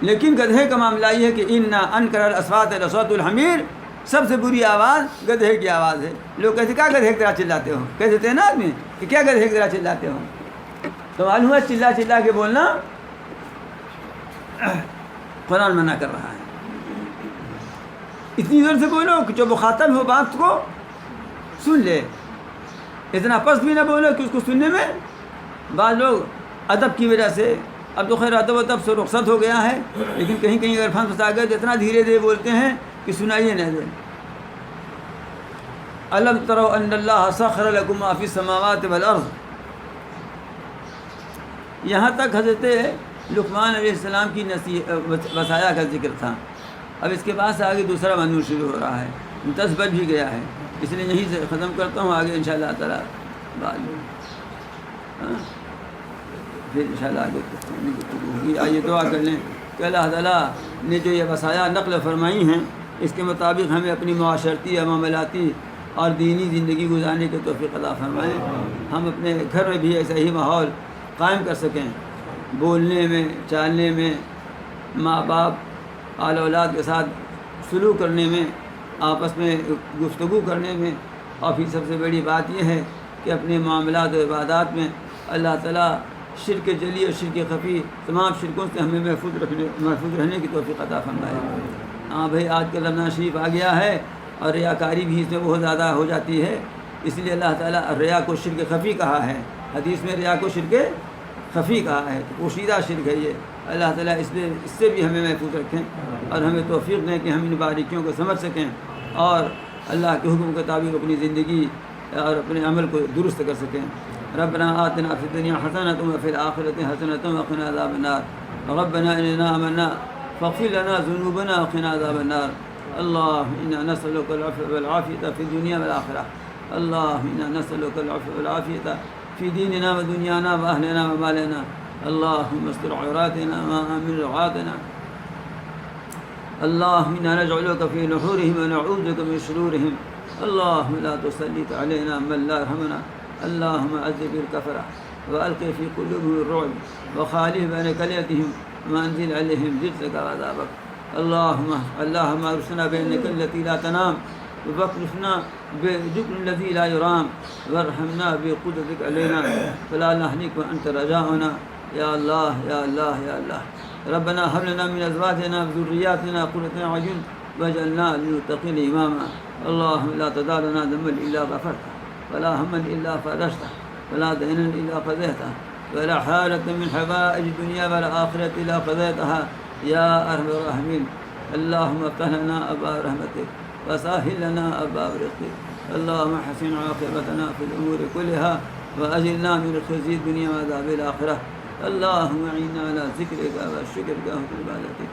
لیکن گدھے کا معاملہ یہ ہے کہ ان انکر الاصوات لصوت الحمیر، سب سے بری آواز گدھے کی آواز ہے. لوگ کہتے کیا گدھے کی طرح چلاتے ہو، کہتے ہیں نا آدمی کہ کیا گدھے کی طرح چلاتے ہو. تو معلوم ہے چلا کے بولنا قرآن منع کر رہا ہے. اتنی زور سے بولو کہ جو مخاطب ہو بات کو سن لے، اتنا پست بھی نہ بولو کہ اس کو سننے میں بعض لوگ ادب کی وجہ سے، اب تو خیر ادب و تب سے رخصت ہو گیا ہے، لیکن کہیں اگر پھنس گئے تو اتنا دھیرے دھیرے بولتے ہیں کہ سنائیے نہ دے. الم تروا ان اللہ سخر لکم ما فی السماوات والارض، یہاں تک حضرت لقمان علیہ السلام کی وصایا کا ذکر تھا. اب اس کے بعد سے آگے دوسرا مضمون شروع ہو رہا ہے، 10 بج بھی گیا ہے، اس لیے یہیں سے ختم کرتا ہوں. آگے انشاءاللہ تعالیٰ بعد میں پھر انشاءاللہ آگے ہوگی. آئیے دعا کر لیں کہ اللہ تعالیٰ نے جو یہ وصایا نقل فرمائی ہیں اس کے مطابق ہمیں اپنی معاشرتی یا معاملاتی اور دینی زندگی گزارنے کے توفیق عطا فرمائیں. ہم اپنے گھر میں بھی ایسا ہی ماحول قائم کر سکیں، بولنے میں، چالنے میں، ماں باپ آل اولاد کے ساتھ سلوک کرنے میں، آپس میں گفتگو کرنے میں، اور پھر سب سے بڑی بات یہ ہے کہ اپنے معاملات و عبادات میں اللہ تعالیٰ شرک جلی اور شرک خفی تمام شرکوں سے ہمیں محفوظ رہنے کی توفیق عطا فرمائے. ہاں بھائی آج کل رمضان شریف آ گیا ہے اور ریاکاری بھی اس میں بہت زیادہ ہو جاتی ہے، اس لیے اللہ تعالیٰ ریا کو شرک خفی کہا ہے. حدیث میں ریا کو شرک خفی کہا ہے، پوشیدہ شرک ہے یہ. اللہ تعالیٰ اس سے بھی ہمیں محفوظ رکھیں اور ہمیں توفیق دیں کہ ہم ان باریکیوں کو سمجھ سکیں اور اللہ کے حکم کے مطابق اپنی زندگی اور اپنے عمل کو درست کر سکیں. ربنا آتنا فی الدنیا حسنۃ وفی الآخرۃ حسنۃ وقنا عذاب النار. ربنا إننا آمنا فاغفر لنا ذنوبنا وقنا عذاب النار. اللهم إنا نسألك العفو والعافية في الدنيا والآخرة. اللهم إنا نسألك العفو والعافية في ديننا ودنيانا وأهلنا ومالنا. اللهم استر عوراتنا وآمن روعاتنا. اللهم إنا نجعلك في نحورهم ونعوذ بك من شرورهم. اللهم لا تسلط علينا من لا يرحمنا. اللهم عذب الكفرة وألقي في قلوبهم الرعب وخالف بين كليتهم وأنزل عليهم جزك وعذابك. اللهم ارسلنا بينك التي لا تنام وبكرفنا بذكر الذي لا يرام وارحمنا بقدرتك علينا فلا نهلك وأنت رجاؤنا. يا الله يا الله يا الله. ربنا هب لنا من أزواجنا وذرياتنا قرة أعين واجعلنا للمتقين إماما. اللهم لا تدع لنا ذنبا إلا غفرته ولا هما إلا فرجته ولا دينا إلا قضيته ولا حالة من حوائج الدنيا والآخرة إلا قضيتها يا أرحم الراحمين. اللهم افتح لنا أبواب رحمتك وسهل لنا أبواب رزقك. اللهم حسن عاقبتنا في الأمور كلها وأجرنا من خزي الدنيا وعذاب الآخرة. اللهم أعنا على ذكرك وشكرك وحسن عبادتك.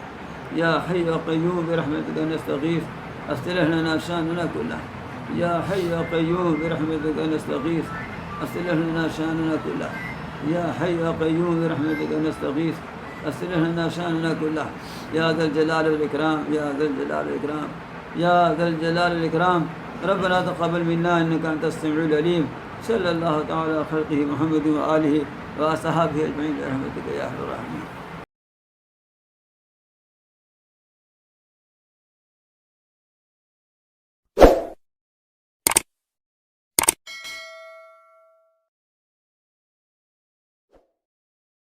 يا حي يا قيوم برحمتك نستغيث أصلح لنا شأننا كله. يا حي يا قيوم برحمتك نستغيث أصلح لنا شأننا كله. يا حي يا قيوم برحمتك نستغيث أصلح لنا شأننا كله. يا ذا الجلال والإكرام يا ذا الجلال والإكرام يا ذا الجلال والإكرام. ربنا تقبل منا إنك أنت السميع العليم. صلى الله تعالى على خلقه محمد وآله وأصحابه أجمعين برحمتك يا أرحم الراحمين.